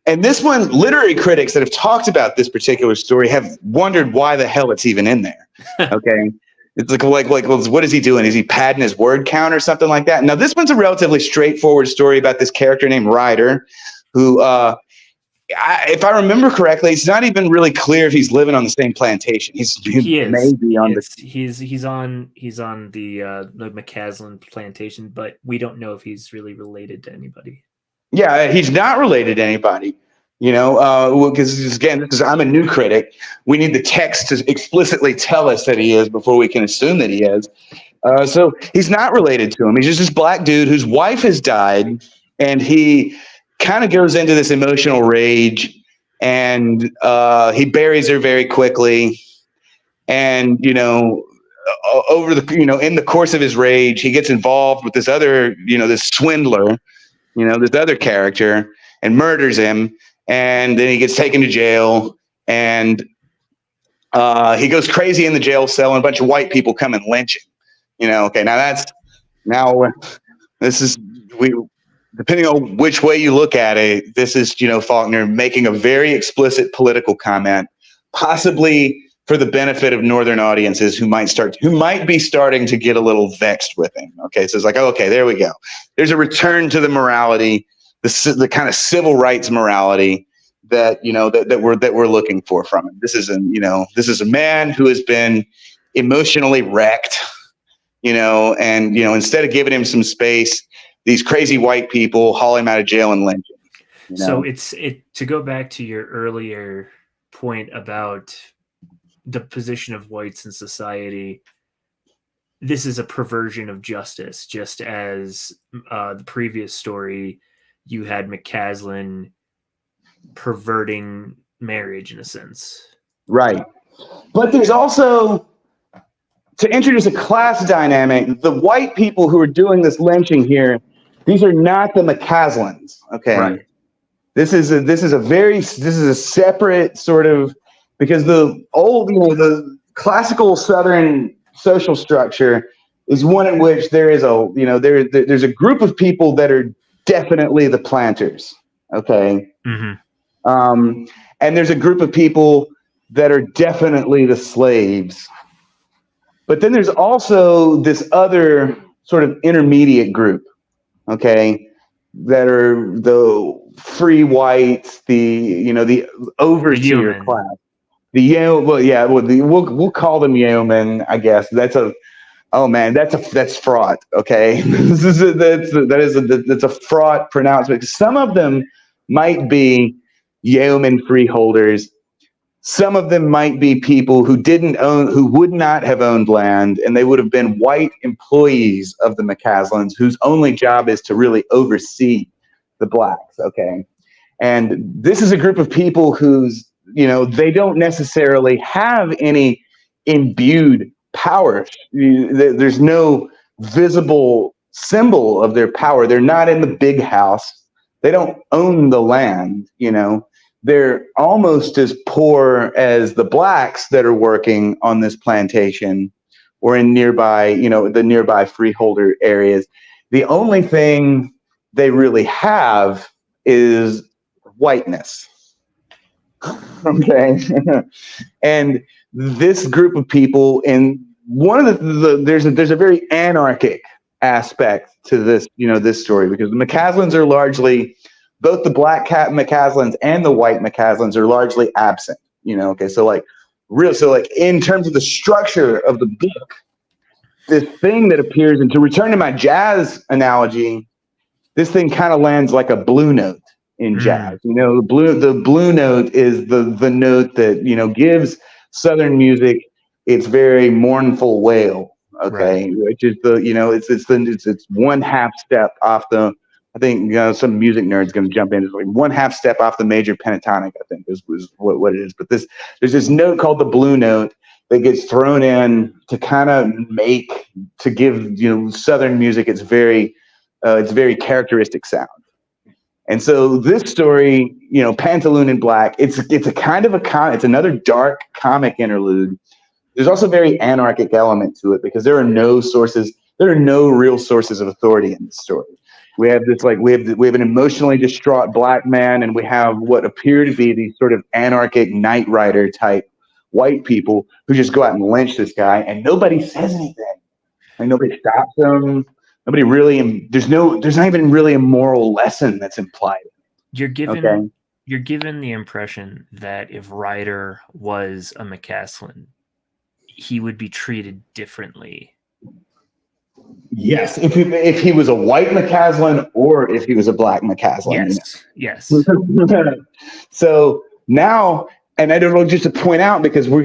And this one, literary critics that have talked about this particular story have wondered why the hell it's even in there. Okay. It's like, what is he doing? Is he padding his word count or something like that? Now, this one's a relatively straightforward story about this character named Ryder, who, if I remember correctly, it's not even really clear if he's living on the same plantation. He is. Maybe on he's on the McCaslin plantation, but we don't know if he's really related to anybody. Yeah, he's not related to anybody. Because again, I'm a new critic. We need the text to explicitly tell us that he is before we can assume that he is. So he's not related to him. He's just this black dude whose wife has died, and he kind of goes into this emotional rage, and he buries her very quickly. And over the in the course of his rage, he gets involved with this other this swindler, this other character, and murders him. And then he gets taken to jail, and he goes crazy in the jail cell, and a bunch of white people come and lynch him. Okay, now this is we depending on which way you look at it, this is Faulkner making a very explicit political comment, possibly for the benefit of northern audiences who might be starting to get a little vexed with him. Okay, so it's like, oh, okay, there we go. There's a return to the morality, the kind of civil rights morality that that we're looking for from him. This is a man who has been emotionally wrecked, and instead of giving him some space, these crazy white people haul him out of jail and lynch him. So to go back to your earlier point about the position of whites in society, this is a perversion of justice, just as the previous story, you had McCaslin perverting marriage in a sense. Right. But there's also, to introduce a class dynamic, the white people who are doing this lynching here, these are not the McCaslins. Okay. Right. This is a separate sort of, because the old, the classical Southern social structure is one in which there is there's a group of people that are definitely the planters. Okay. Mm-hmm. And there's a group of people that are definitely the slaves. But then there's also this other sort of intermediate group, okay, that are the free whites, the overseer class. We'll call them yeomen, I guess. That's fraught. Okay, that's a fraught pronouncement. Some of them might be yeoman freeholders. Some of them might be people who would not have owned land, and they would have been white employees of the McCaslins, whose only job is to really oversee the blacks. Okay, and this is a group of people whose they don't necessarily have any imbued power. There's no visible symbol of their power. They're not in the big house. They don't own the land. They're almost as poor as the blacks that are working on this plantation or in nearby, the nearby freeholder areas. The only thing they really have is whiteness. Okay. And this group of people, and one of there's a very anarchic aspect to this, this story, because the McCaslins are largely, both the black cat McCaslins and the white McCaslins are largely absent. Okay, so in terms of the structure of the book, this thing that appears, and to return to my jazz analogy, this thing kind of lands like a blue note in jazz. The blue note is the note that gives Southern music its very mournful wail. Okay, right. Which is it's one half step off the. I think some music nerd's going to jump in. It's like one half step off the major pentatonic, I think is what it is. But there's this note called the blue note that gets thrown in to kind of give Southern music its very characteristic sound. And so this story, Pantaloon in Black, it's a kind of it's another dark comic interlude. There's also a very anarchic element to it, because there are no real sources of authority in this story. We have an emotionally distraught black man, and we have what appear to be these sort of anarchic Knight Rider type white people who just go out and lynch this guy, and nobody says anything. Like, nobody stops them. Nobody really. There's not even really a moral lesson that's implied. You're given the impression that if Ryder was a McCaslin, he would be treated differently. Yes, if he was a white McCaslin or if he was a black McCaslin, you Yes, yes. know. So now, and I don't know, just to point out, because we're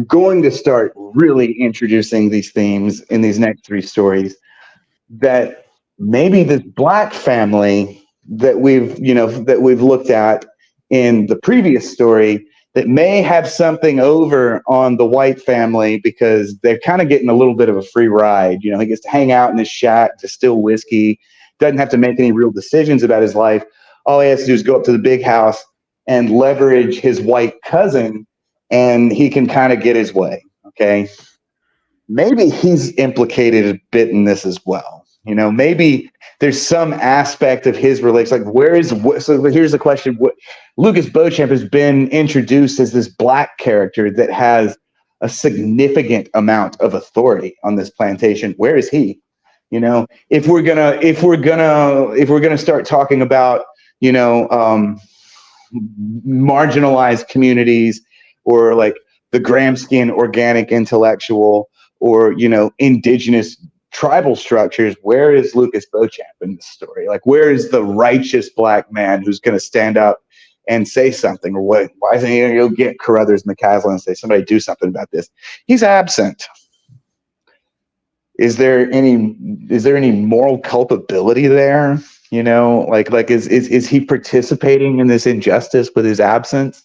going to start really introducing these themes in these next three stories, that maybe this black family that we've looked at in the previous story, that may have something over on the white family, because they're kind of getting a little bit of a free ride. You know, he gets to hang out in his shack, distill whiskey, doesn't have to make any real decisions about his life. All he has to do is go up to the big house and leverage his white cousin, and he can kind of get his way. Okay. Maybe he's implicated a bit in this as well. You know, maybe there's some aspect of his relation. Like, so here's the question. Lucas Beauchamp has been introduced as this black character that has a significant amount of authority on this plantation. Where is he? You know, if we're gonna start talking about, marginalized communities, or like the Gramscian organic intellectual, or, indigenous tribal structures, where is Lucas Beauchamp in this story? Like, where is the righteous black man who's going to stand up and say something? Or why isn't he going to go get Carruthers McCaslin and say, somebody do something about this? He's absent. Is there any moral culpability there? You know, like is he participating in this injustice with his absence?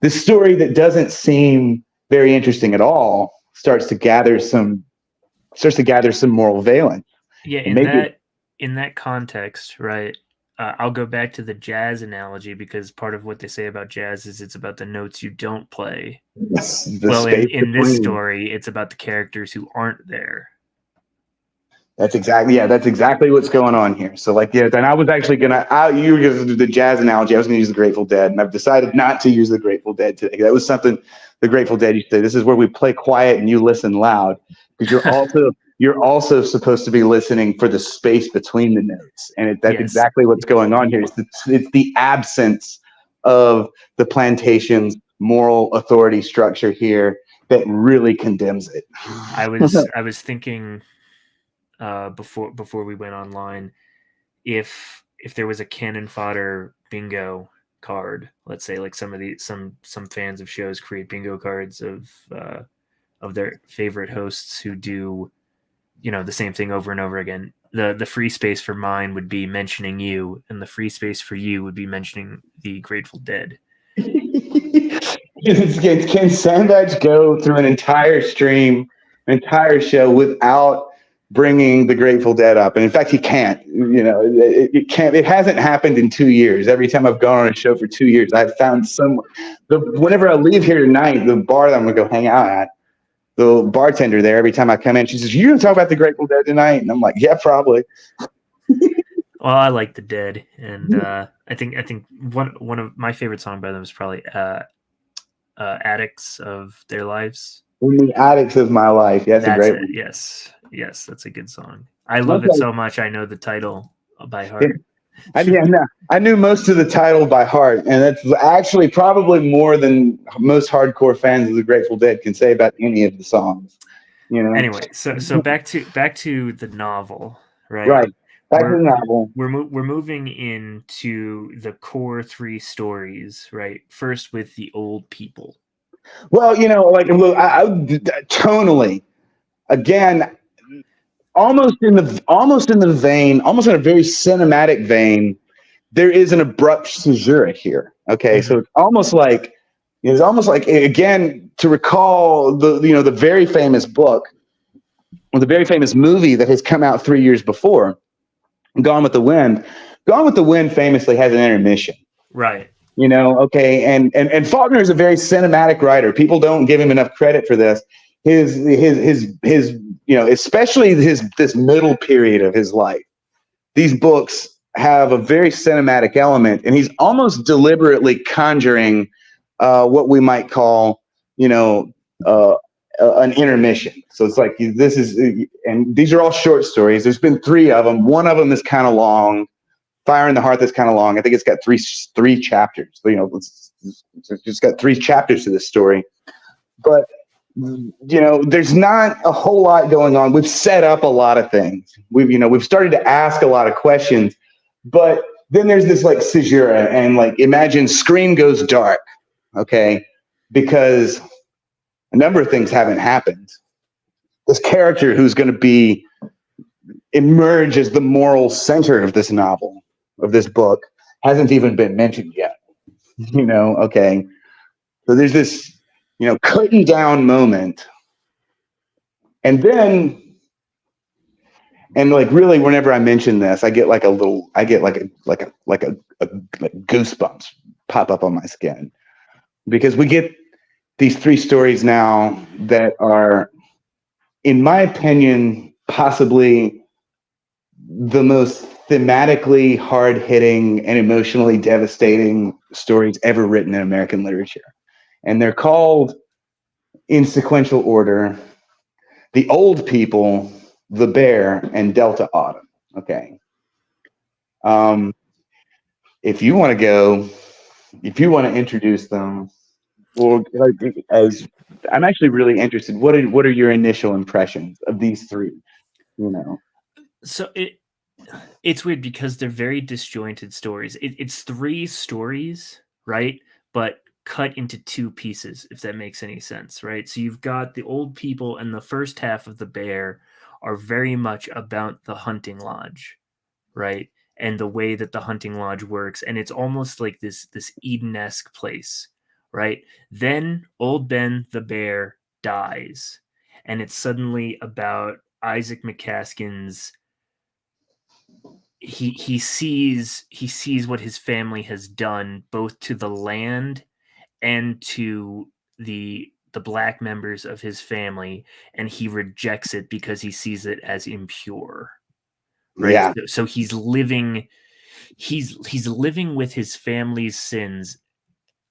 This story that doesn't seem very interesting at all starts to gather some moral valence. Yeah, in that context, right? I'll go back to the jazz analogy, because part of what they say about jazz is it's about the notes you don't play. Yes, well, in this story, it's about the characters who aren't there. That's exactly what's going on here. So, like, yeah, then I was actually you were going to do the jazz analogy. I was going to use the Grateful Dead, and I've decided not to use the Grateful Dead today. That was something the Grateful Dead used to say. This is where we play quiet and you listen loud, because you're also supposed to be listening for the space between the notes, and that's exactly what's going on here. It's the absence of the plantation's moral authority structure here that really condemns it. I was thinking before we went online, if there was a Canon Fodder bingo card, let's say, like some fans of shows create bingo cards of their favorite hosts who do, the same thing over and over again. The free space for mine would be mentioning you, and the free space for you would be mentioning the Grateful Dead. Can Sandbatch go through an entire stream, an entire show, without bringing the Grateful Dead up? And in fact, he can't. It can't. It hasn't happened in 2 years. Every time I've gone on a show for 2 years, I've found whenever I leave here tonight, the bar that I'm going to go hang out at, the bartender there, every time I come in, she says, "You going to talk about the Grateful Dead tonight?" And I'm like, "Yeah, probably." Well, I like the Dead, and I think one of my favorite songs by them is probably "Addicts of Their Lives." In the Addicts of My Life. Yeah, that's a great one. Yes, that's a good song. I love it so much. I know the title by heart. I knew most of the title by heart, and that's actually probably more than most hardcore fans of the Grateful Dead can say about any of the songs. Anyway, so back to the novel, right? Right. Back to the novel. We're moving into the core three stories, right? First with the old people. Well, tonally, again, almost in a very cinematic vein, there is an abrupt caesura here. Okay, so it's almost like again, to recall the very famous book, or the very famous movie that has come out 3 years before, Gone with the Wind. Gone with the Wind famously has an intermission. Right. Okay, and Faulkner is a very cinematic writer. People don't give him enough credit for this. His especially this middle period of his life. These books have a very cinematic element, and he's almost deliberately conjuring what we might call, an intermission. So it's like and these are all short stories. There's been 3 of them. One of them is kind of long. Fire in the Heart, that's kind of long. I think it's got three chapters. It's just got 3 chapters to this story. But there's not a whole lot going on. We've set up a lot of things. We've started to ask a lot of questions, but then there's this like caesura, and like imagine Scream goes dark, okay, because a number of things haven't happened. This character who's going to emerge as the moral center of this novel, of this book, hasn't even been mentioned yet. Okay. So there's this, cutting down moment. And then, and like really, whenever I mention this, I get like goosebumps pop up on my skin, because we get these three stories now that are, in my opinion, possibly the most thematically hard-hitting and emotionally devastating stories ever written in American literature. And they're called, in sequential order, The Old People, The Bear, and Delta Autumn. Okay. If you want to introduce them, well, as I'm actually really interested, what are your initial impressions of these three? So it's weird because they're very disjointed stories. It's three stories, right? But cut into two pieces, if that makes any sense, right? So you've got The Old People, and the first half of The Bear are very much about the hunting lodge, right? And the way that the hunting lodge works, and it's almost like this Eden-esque place, right? Then Old Ben the bear dies, and it's suddenly about Isaac McCaskin's. He sees what his family has done, both to the land and to the black members of his family, and he rejects it because he sees it as impure, right? Yeah. So he's living with his family's sins,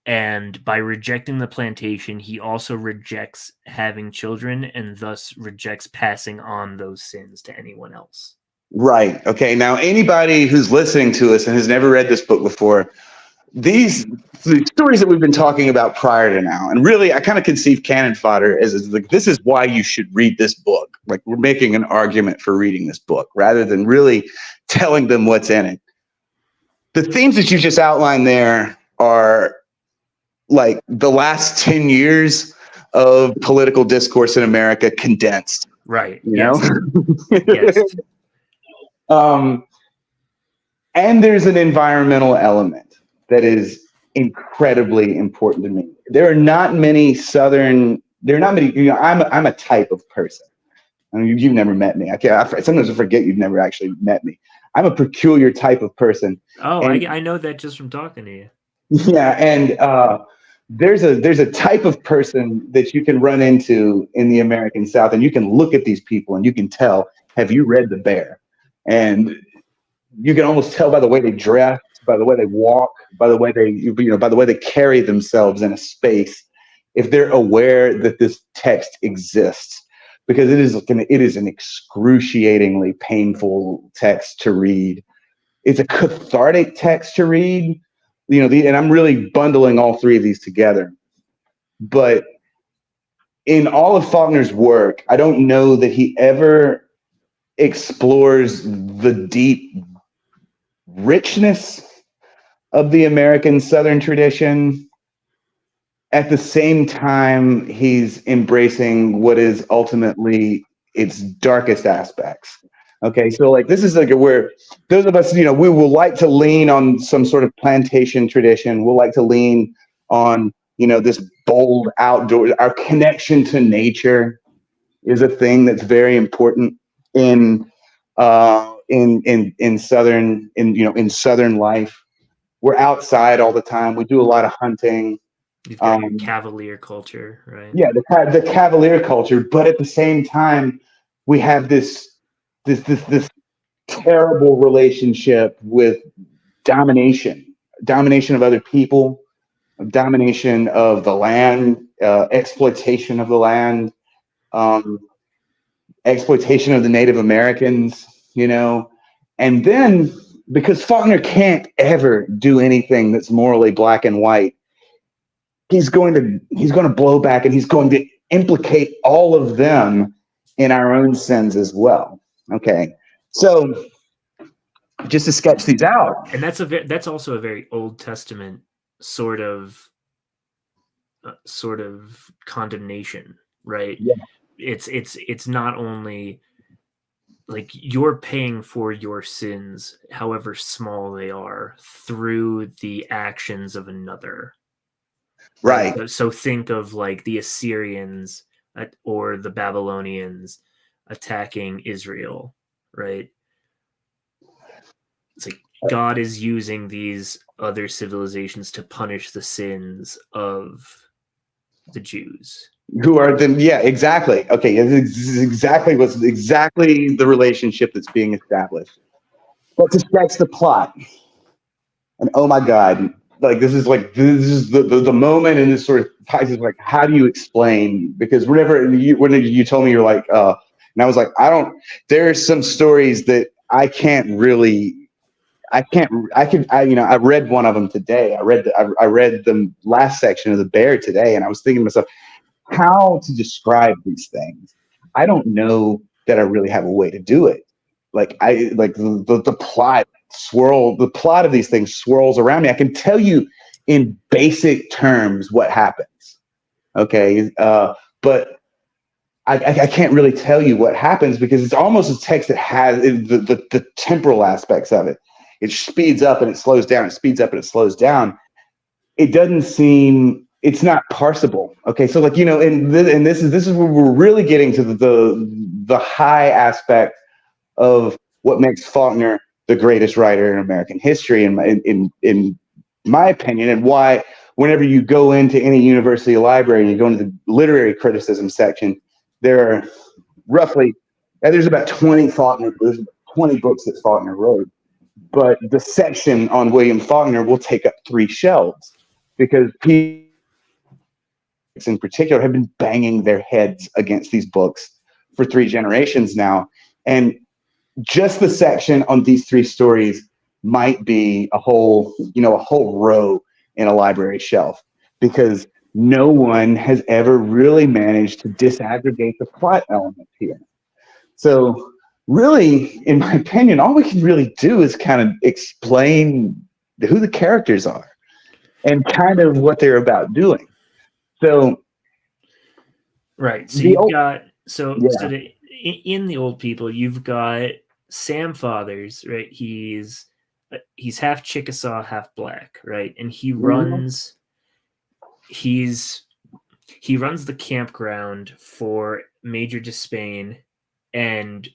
and by rejecting the plantation, he also rejects having children, and thus rejects passing on those sins to anyone else. Right. Okay. Now, anybody who's listening to us and has never read this book before, the stories that we've been talking about prior to now, and really, I kind of conceive Canon Fodder as like, this is why you should read this book. Like, we're making an argument for reading this book rather than really telling them what's in it. The themes that you just outlined there are like the last 10 years of political discourse in America condensed. Right. Yes. Yes. And there's an environmental element that is incredibly important to me. There are not many I'm a type of person. I mean, you've never met me. Sometimes I forget you've never actually met me. I'm a peculiar type of person. Oh, I know that just from talking to you. Yeah, and there's a type of person that you can run into in the American South, and you can look at these people and you can tell, have you read The Bear? And you can almost tell by the way they dress, by the way they walk, by the way they carry themselves in a space, if they're aware that this text exists, because it is an excruciatingly painful text to read. It's a cathartic text to read, and I'm really bundling all three of these together. But in all of Faulkner's work, I don't know that he ever explores the deep richness of the American Southern tradition. At the same time, he's embracing what is ultimately its darkest aspects. Okay, so like this is like where those of us, we will like to lean on some sort of plantation tradition. We'll like to lean on, this bold outdoor. Our connection to nature is a thing that's very important in Southern life. We're outside all the time. We do a lot of hunting. You've got your cavalier culture, right? Yeah, the cavalier culture, but at the same time, we have this terrible relationship with domination of other people, domination of the land, exploitation of the land, exploitation of the Native Americans, and then because Faulkner can't ever do anything that's morally black and white, he's going to blow back, and he's going to implicate all of them in our own sins as well. Okay, so just to sketch these out, And that's also a very Old Testament sort of condemnation, right? yeah, It's not only like you're paying for your sins, however small they are, through the actions of another, right? right. So think of like the Assyrians or the Babylonians attacking Israel, right? It's like God is using these other civilizations to punish the sins of the Jews. Who are them? Yeah, exactly. Okay, this is exactly the relationship that's being established. But to sketch the plot, and oh my God, like this is the moment, and this sort of ties is like, how do you explain? Because whenever you told me, you're like, and I was like, I don't. There are some stories that I can't really. I read one of them today. I read the last section of the bear today, and I was thinking to myself, how to describe these things. I don't know that I really have a way to do it. Like the plot of these things swirls around me. I can tell you in basic terms what happens. Okay. But I can't really tell you what happens because it's almost a text that has the temporal aspects of it. It speeds up and it slows down. It speeds up and it slows down. It doesn't seem, it's not parsable. Okay, so like, and this is where we're really getting to the high aspect of what makes Faulkner the greatest writer in American history, in my opinion, and why whenever you go into any university library and you go into the literary criticism section, there are there's about 20 books that Faulkner wrote. But the section on William Faulkner will take up 3 shelves because people in particular have been banging their heads against these books for 3 generations now. And just the section on these 3 stories might be a whole row in a library shelf because no one has ever really managed to disaggregate the plot element here. So really, in my opinion, all we can really do is kind of explain who the characters are and kind of what they're about doing. So, right. So in the Old People, you've got Sam Fathers, right? He's half Chickasaw, half black, right? And he runs the campground for Major Despain and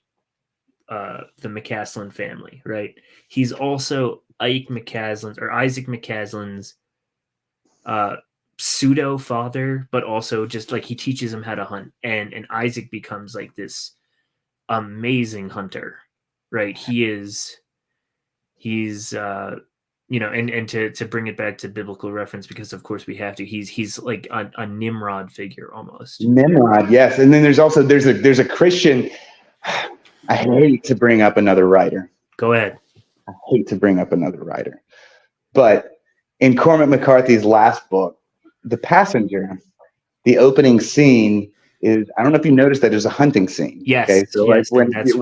the McCaslin family, right? He's also Isaac McCaslin's pseudo father, but also just like he teaches him how to hunt, and Isaac becomes like this amazing hunter, right? He's and to bring it back to biblical reference, because of course we have to, he's like a Nimrod figure almost. Nimrod, yes. And then there's a Christian. I hate to bring up another writer. Go ahead. I hate to bring up another writer. But in Cormac McCarthy's last book, The Passenger, the opening scene is, I don't know if you noticed that there's a hunting scene. Yes. Okay? So yes, like that's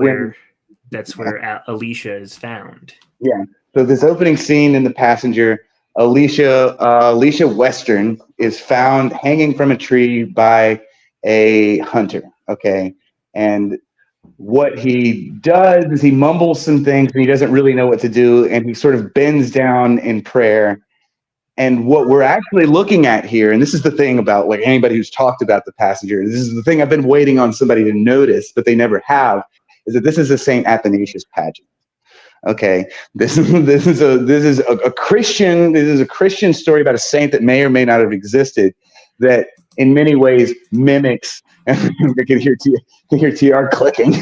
where Alicia is found. Yeah. So this opening scene in The Passenger, Alicia Western is found hanging from a tree by a hunter. Okay. And what he does is he mumbles some things and he doesn't really know what to do, and he sort of bends down in prayer. And what we're actually looking at here, and this is the thing about like anybody who's talked about The Passenger, this is the thing I've been waiting on somebody to notice, but they never have, is that this is a Saint Athanasius pageant. Okay, this is a Christian story about a saint that may or may not have existed, that in many ways mimics. I can hear TR clicking.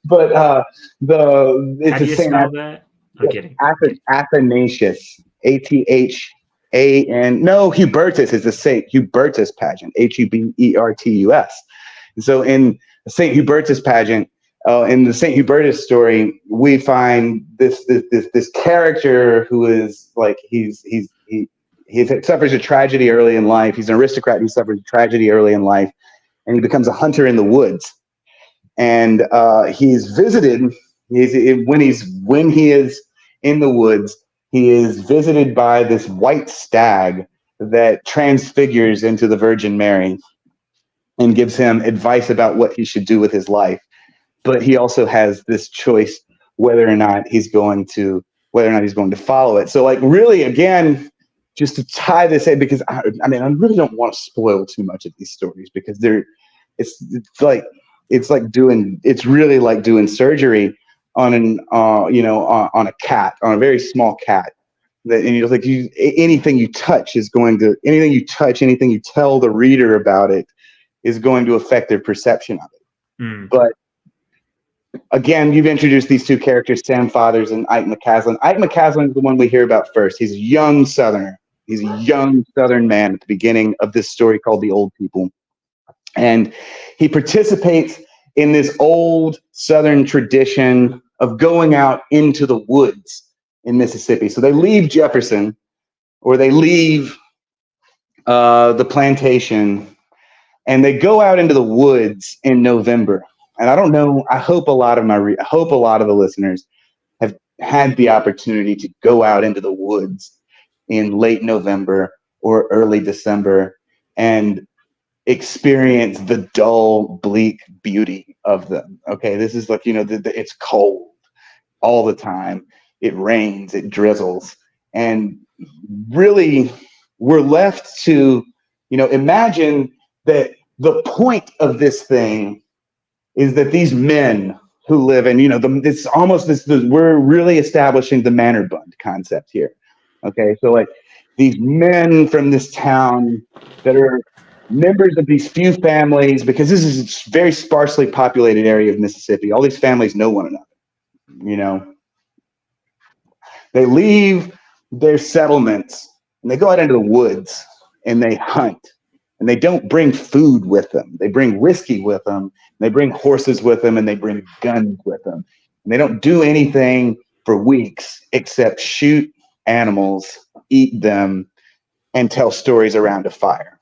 But it's how do you spell that? I'm kidding. Athanasius, ATHAN. No, Hubertus is the Saint Hubertus pageant. HUBERTUS. And so in the Saint Hubertus pageant, in the Saint Hubertus story, we find this character who is like he suffers a tragedy early in life. He's an aristocrat. He suffers a tragedy early in life, and he becomes a hunter in the woods. And he's visited. When he is in the woods, he is visited by this white stag that transfigures into the Virgin Mary and gives him advice about what he should do with his life. But he also has this choice whether or not he's going to follow it. So, like, really, again, just to tie this in, because I really don't want to spoil too much of these stories, because it's really like doing surgery on on a cat, on a very small cat. Anything you touch, anything you tell the reader about it is going to affect their perception of it. Mm. But again, you've introduced these two characters, Sam Fathers and Ike McCaslin. Ike McCaslin is the one we hear about first. He's a young Southerner. He's a young Southern man at the beginning of this story called The Old People. And he participates in this old Southern tradition of going out into the woods in Mississippi. So they leave Jefferson, or they leave the plantation, and they go out into the woods in November. And I don't know, I hope a lot of the listeners have had the opportunity to go out into the woods in late November or early December and experience the dull, bleak beauty of them. Okay, this is like, it's cold all the time. It rains, it drizzles. And really, we're left to, imagine that the point of this thing is that these men who live in, it's almost we're really establishing the manor bund concept here. Okay, so like these men from this town that are members of these few families, because this is a very sparsely populated area of Mississippi. All these families know one another. They leave their settlements and they go out into the woods and they hunt. And they don't bring food with them. They bring whiskey with them. They bring horses with them, and they bring guns with them. And they don't do anything for weeks except shoot animals, eat them, and tell stories around a fire.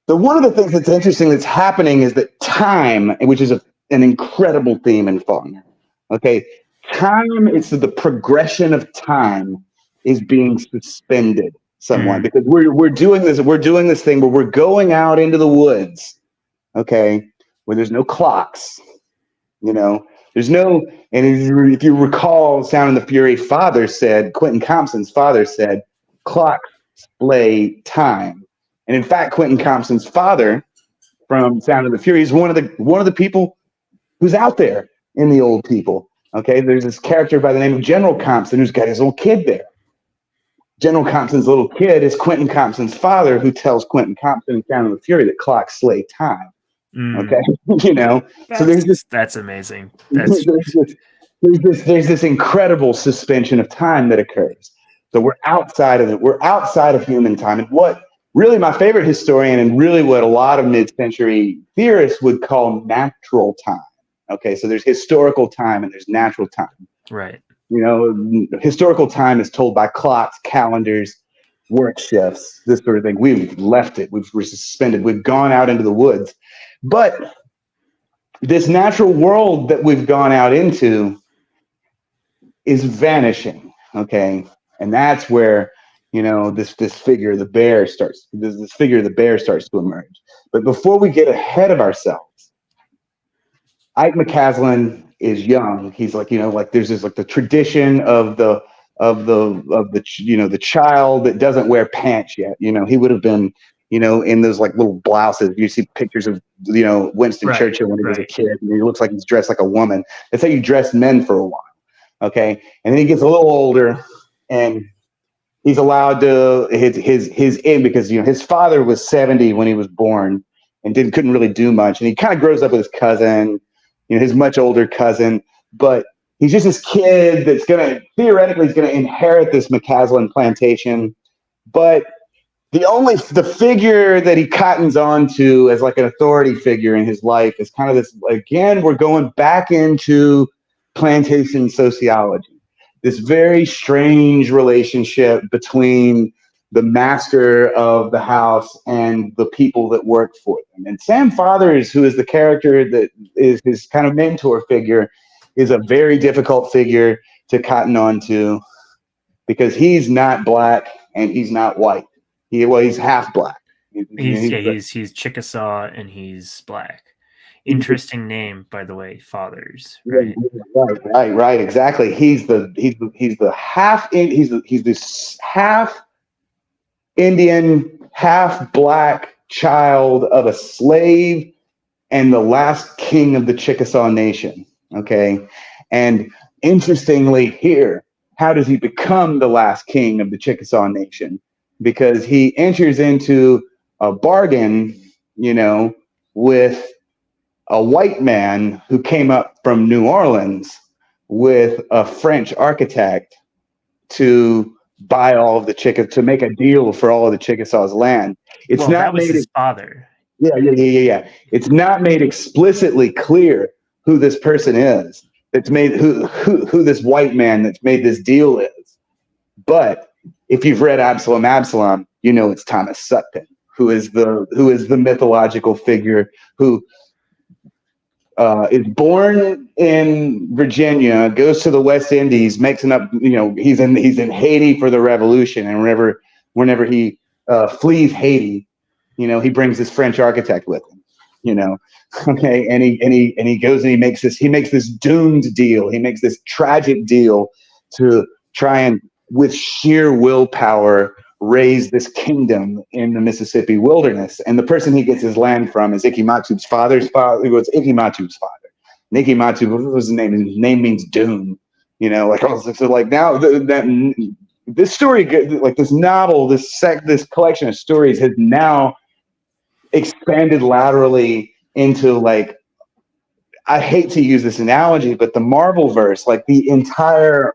So one of the things that's interesting that's happening is that time, which is an incredible theme in Faulkner, okay, time, it's the progression of time is being suspended somewhat, because we're doing this thing where we're going out into the woods, okay, where there's no clocks, there's no, and if you recall, Sound and the Fury Quentin Compson's father said, clocks display time. And in fact, Quentin Compson's father from Sound of the Fury is one of the people who's out there in The Old People. Okay, there's this character by the name of General Compson who's got his little kid there. General Compson's little kid is Quentin Compson's father, who tells Quentin Compson in Sound of the Fury that clocks slay time. Okay, so that's amazing. There's this incredible suspension of time that occurs. So we're outside of it. We're outside of human time. And what really my favorite historian, and really what a lot of mid-century theorists would call natural time. Okay, so there's historical time and there's natural time. Right. Historical time is told by clocks, calendars, work shifts, this sort of thing. We've left it. We're suspended. We've gone out into the woods. But this natural world that we've gone out into is vanishing. Okay, and that's where this figure, the bear, starts. This figure, the bear, starts to emerge. But before we get ahead of ourselves, Ike McCaslin is young. He's like, there's this, like, the tradition of the child that doesn't wear pants yet. He would have been, in those like little blouses. You see pictures of, Winston Churchill when he was a kid, and he looks like he's dressed like a woman. That's how you dress men for a while. Okay. And then he gets a little older, and he's allowed to his in, because, his father was 70 when he was born and couldn't really do much. And he kind of grows up with his cousin, his much older cousin, but he's just this kid that's theoretically going to inherit this McCaslin plantation. But the figure that he cottons on to as like an authority figure in his life is kind of this, again, we're going back into plantation sociology. this very strange relationship between the master of the house and the people that work for them. And Sam Fathers, who is the character that is his kind of mentor figure, is a very difficult figure to cotton on to because he's not black and he's not white. He's half black. He's Chickasaw and he's black. Interesting name, by the way, Fathers, right? Right, exactly. He's the half he's this half Indian, half black child of a slave and the last king of the Chickasaw Nation. Okay, and interestingly, here, how does he become the last king of the Chickasaw Nation? Because he enters into a bargain, with a white man who came up from New Orleans with a French architect to buy all of the to make a deal for all of the Chickasaw's land. Well, that was his father. Yeah. It's not made explicitly clear who this person is. That's made who this white man that's made this deal is. But if you've read Absalom, you know it's Thomas Sutton, who is the mythological figure who is born in Virginia, goes to the West Indies, makes he's in Haiti for the Revolution, and whenever he flees Haiti, he brings this French architect with him, okay, and he goes and he makes this doomed deal, he makes this tragic deal to try and with sheer willpower raise this kingdom in the Mississippi wilderness. And the person he gets his land from is Ikematu's father's father. It was Ikematu's father. And Ikematu, what was his name? His name means doom. Now this story, like this novel, this collection of stories has now expanded laterally into, like, I hate to use this analogy, but the Marvel verse, like the entire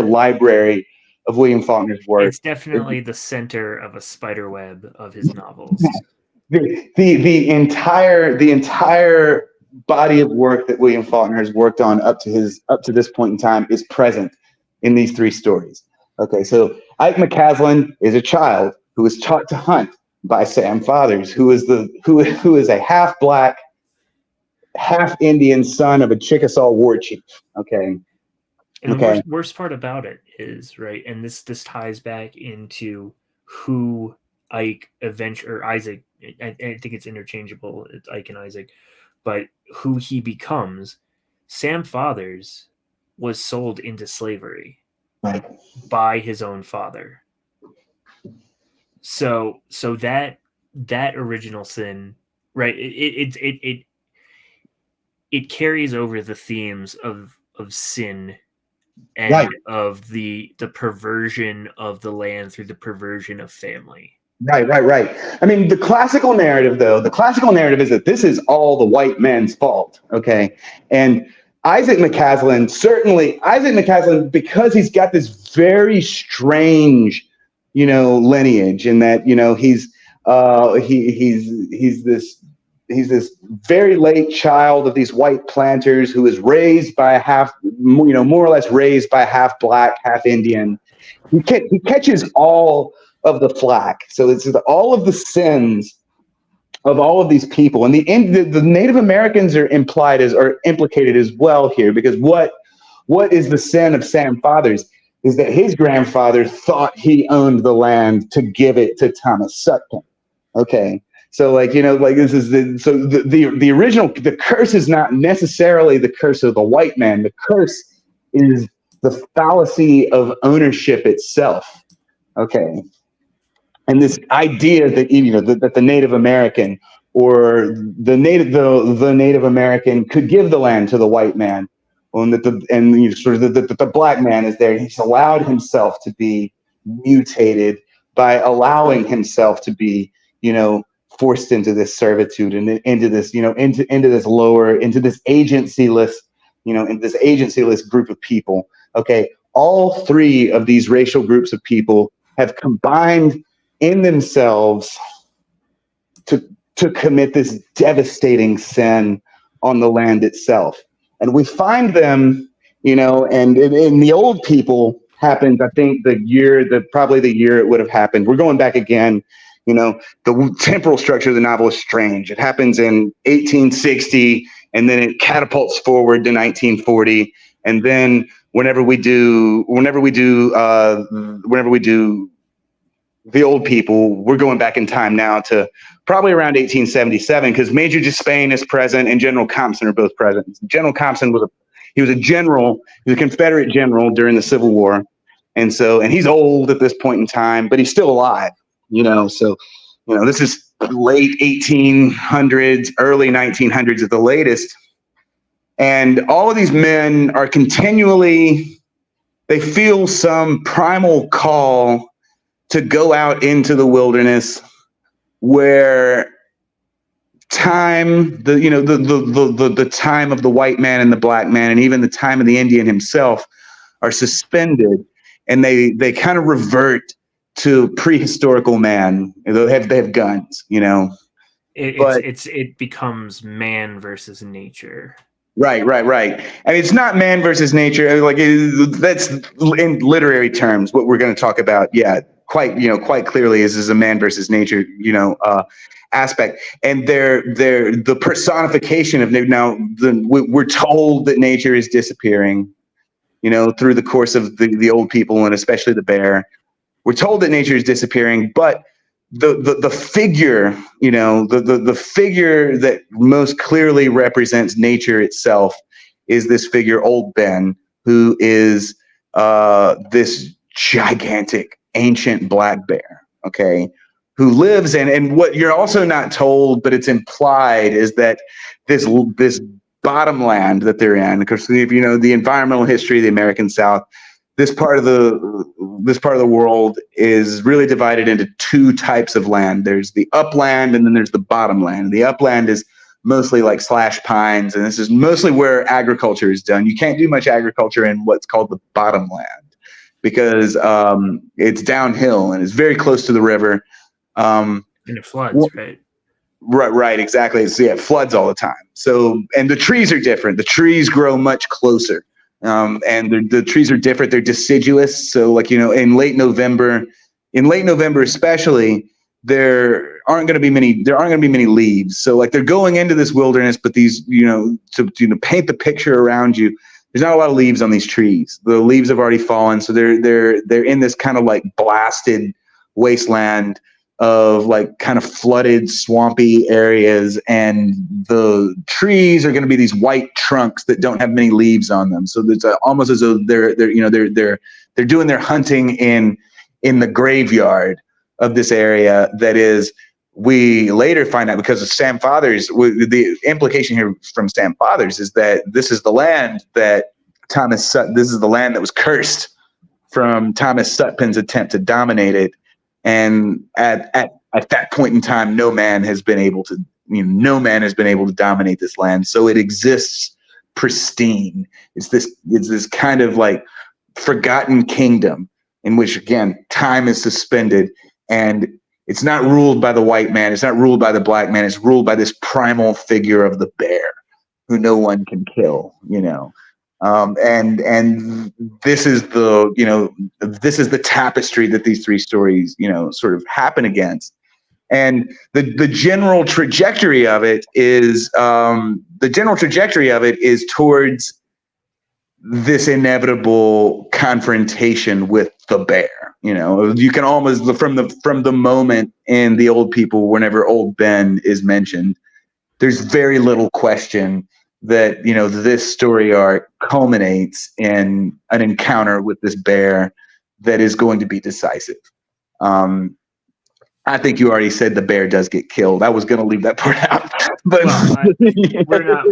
library of William Faulkner's work. It's definitely the center of a spider web of his novels. The entire body of work that William Faulkner has worked on up to this point in time is present in these three stories. Okay, so Ike McCaslin is a child who was taught to hunt by Sam Fathers, who is a half black, half Indian son of a Chickasaw war chief. Okay. And the worst part about it is, right, and this ties back into who Ike or Isaac, I think it's interchangeable, it's Ike and Isaac, but who he becomes. Sam Fathers was sold into slavery by his own father. So that original sin, right, it carries over the themes of sin and of the perversion of the land through the perversion of family. Right. I mean, the classical narrative is that this is all the white man's fault. Okay. And Isaac McCaslin, because he's got this very strange, lineage, in that, he's this very late child of these white planters who is raised by more or less raised by half black, half Indian. He catches all of the flack. So it's all of the sins of all of these people, and the Native Americans are implicated as well here, because what is the sin of Sam Fathers is that his grandfather thought he owned the land to give it to Thomas Sutton. Okay. So, this is the original. The curse is not necessarily the curse of the white man. The curse is the fallacy of ownership itself. Okay, and this idea that that the Native American or the Native American could give the land to the white man, and that the black man is there. He's allowed himself to be mutated by allowing himself to be, forced into this servitude and into this, into this agencyless group of people. Okay, all three of these racial groups of people have combined in themselves to commit this devastating sin on the land itself, and we find them and in the old people happens, I think probably the year it would have happened. We're going back again. The temporal structure of the novel is strange. It happens in 1860, and then it catapults forward to 1940, and then whenever we do the old people, we're going back in time now to probably around 1877, because Major Despain is present and General Compson are both present. General Compson was a general, he was a Confederate general during the Civil War, and he's old at this point in time, but he's still alive. This is late 1800s, early 1900s at the latest, and all of these men are continually, they feel some primal call to go out into the wilderness where time, the time of the white man and the black man, and even the time of the Indian himself, are suspended, and they kind of revert to prehistorical man. They have guns, It becomes man versus nature. Right. And it's not man versus nature. That's in literary terms what we're going to talk about. Yeah, quite clearly is a man versus nature, aspect. And they're the personification of now. We're told that nature is disappearing, through the course of the old people, and especially the bear. We're told that nature is disappearing, but the figure, the figure that most clearly represents nature itself is this figure, Old Ben, who is this gigantic ancient black bear, okay, who lives in, and what you're also not told, but it's implied, is that this bottomland that they're in, because if you know the environmental history of the American South, this part of the world is really divided into two types of land. There's the upland, and then there's the bottomland. The upland is mostly like slash pines, and this is mostly where agriculture is done. You can't do much agriculture in what's called the bottomland because it's downhill and it's very close to the river. And it floods, right? Right, exactly. So yeah, it floods all the time. So, and the trees are different. The trees grow much closer. And the trees are different. They're deciduous. So in late November especially, there aren't going to be many leaves. So they're going into this wilderness, but these, to paint the picture around you, there's not a lot of leaves on these trees. The leaves have already fallen. So they're in this kind of blasted wasteland of kind of flooded, swampy areas, and the trees are going to be these white trunks that don't have many leaves on them. So it's almost as though they're doing their hunting in the graveyard of this area. That is, we later find out, because of Sam Fathers, the implication here from Sam Fathers is that this is the land that this is the land that was cursed from Thomas Sutpen's attempt to dominate it. And at that point in time, no man has been able to dominate this land. So it exists pristine. It's this kind of forgotten kingdom in which, again, time is suspended, and it's not ruled by the white man. It's not ruled by the black man. It's ruled by this primal figure of the bear, who no one can kill. And this is the tapestry that these three stories, sort of happen against. And the general trajectory of it is towards this inevitable confrontation with the bear. You can almost, from the moment in The Old People, whenever Old Ben is mentioned, there's very little question that this story arc culminates in an encounter with this bear that is going to be decisive. I think you already said the bear does get killed. I was going to leave that part out, but we're not.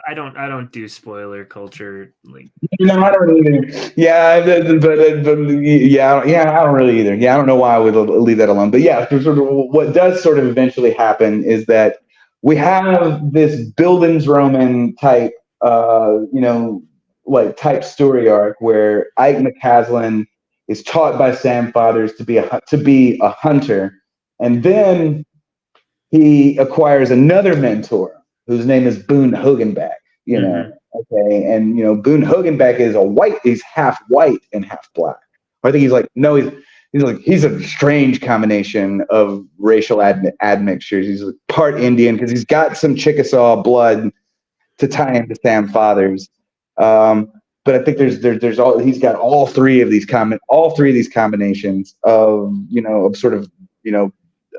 I don't do spoiler culture. I don't either. Yeah, I don't really either. Yeah, I don't know why I would leave that alone. But yeah, sort of what does sort of eventually happen is that we have this Bildungsroman type, type story arc where Ike McCaslin is taught by Sam Fathers to be a hunter, and then he acquires another mentor whose name is Boone Hogenbach. Okay, and Boone Hogenbeck is a white. He's half white and half black. I think he's like no, he's a strange combination of racial admixtures. He's like part Indian because he's got some Chickasaw blood to tie into Sam Fathers. But I think there's all he's got all three of these combinations of of sort of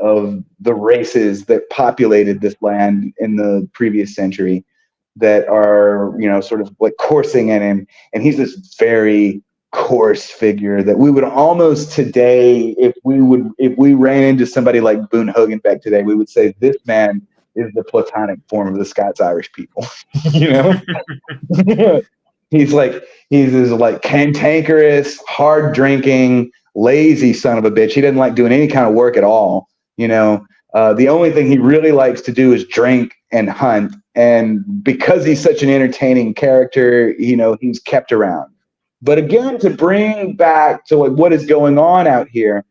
of the races that populated this land in the previous century that are sort of like coursing in him, and he's this very coarse figure that we would almost today, if we ran into somebody like Boone Hogenbeck today, we would say this man is the platonic form of the Scots Irish people. you know he's this like cantankerous, hard drinking, lazy son of a bitch. He doesn't like doing any kind of work at all. The only thing he really likes to do is drink and hunt. And because he's such an entertaining character, he's kept around. But again, to bring back to like what is going on out here,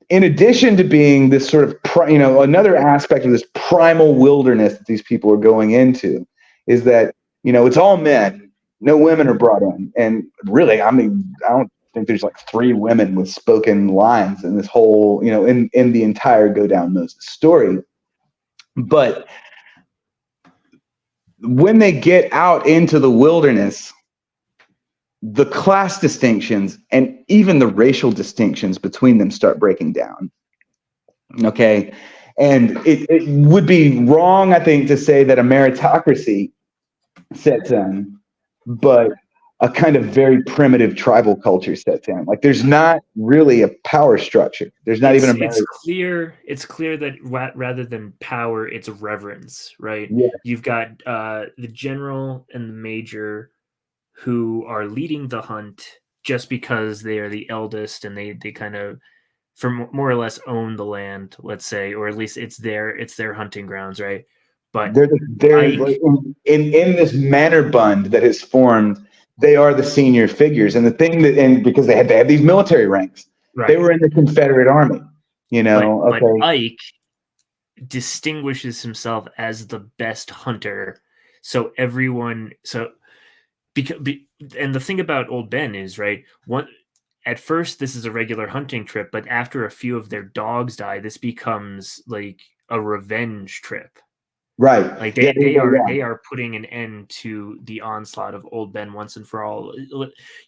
in addition to being this sort of, another aspect of this primal wilderness that these people are going into is that, it's all men, no women are brought in. And really, I mean, I don't think there's like 3 women with spoken lines in this whole, in the entire Go Down Moses story. But when they get out into the wilderness, the class distinctions and even the racial distinctions between them start breaking down. Okay. And it would be wrong, I think, to say that a meritocracy sets in, but a kind of very primitive tribal culture sets in. Like there's not really a power structure. There's not even a merit. It's clear that rather than power, it's reverence, right? Yeah. You've got the general and the major who are leading the hunt just because they are the eldest and they kind of more or less own the land, let's say, or at least it's their hunting grounds, right? But they're like in this manor bund that has formed, they are the senior figures. And the thing and because they had these military ranks, right. They were in the Confederate Army, But Ike distinguishes himself as the best hunter. So everyone, and the thing about Old Ben is, right, at first this is a regular hunting trip, but after a few of their dogs die, this becomes like a revenge trip. Right. Like they are putting an end to the onslaught of Old Ben once and for all.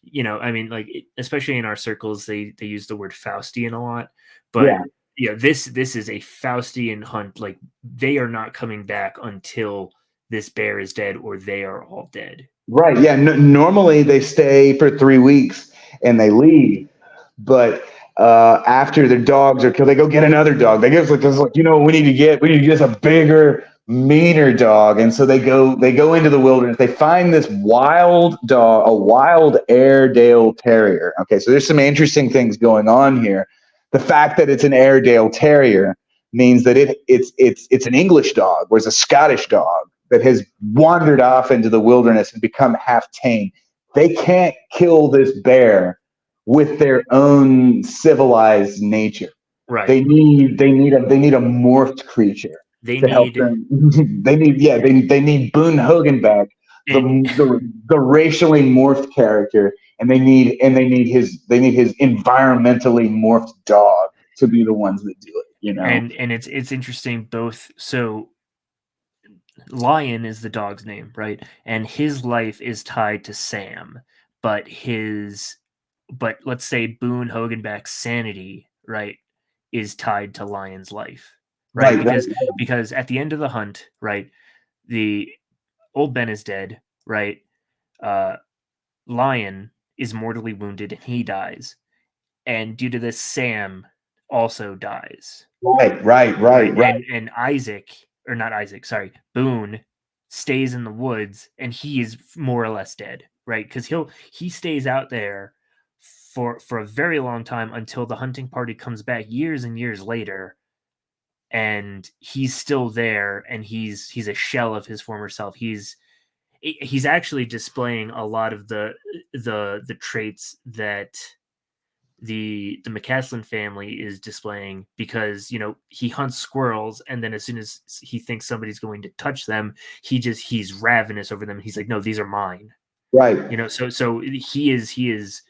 I mean, like especially in our circles, they use the word Faustian a lot, but this is a Faustian hunt. Like they are not coming back until this bear is dead or they are all dead. Right. Yeah. Normally they stay for 3 weeks and they leave, but after their dogs are killed, they go get another dog. They get like we need to get us a bigger, meaner dog. And so they go into the wilderness. They find this wild dog, a wild Airedale Terrier. Okay, so there's some interesting things going on here. The fact that it's an Airedale Terrier means that it's an English dog, whereas a Scottish dog that has wandered off into the wilderness and become half tame. They can't kill this bear with their own civilized nature. Right. They need a morphed creature to help them. They need Boone Hogenbeck, the racially morphed character, and they need his environmentally morphed dog to be the ones that do it. And it's interesting both. So Lion is the dog's name, right? And his life is tied to Sam, but let's say Boone Hogenbeck's sanity, right, is tied to Lion's life, right? Because at the end of the hunt, right, the Old Ben is dead, right? Lion is mortally wounded and he dies, and due to this, Sam also dies. Right. And Boone stays in the woods and he is more or less dead, right? Because he stays out there for a very long time until the hunting party comes back years and years later, and he's still there and he's a shell of his former self. He's actually displaying a lot of the traits that the McCaslin family is displaying, because he hunts squirrels, and then as soon as he thinks somebody's going to touch them, he's ravenous over them. He's like, no, these are mine. Right. So he is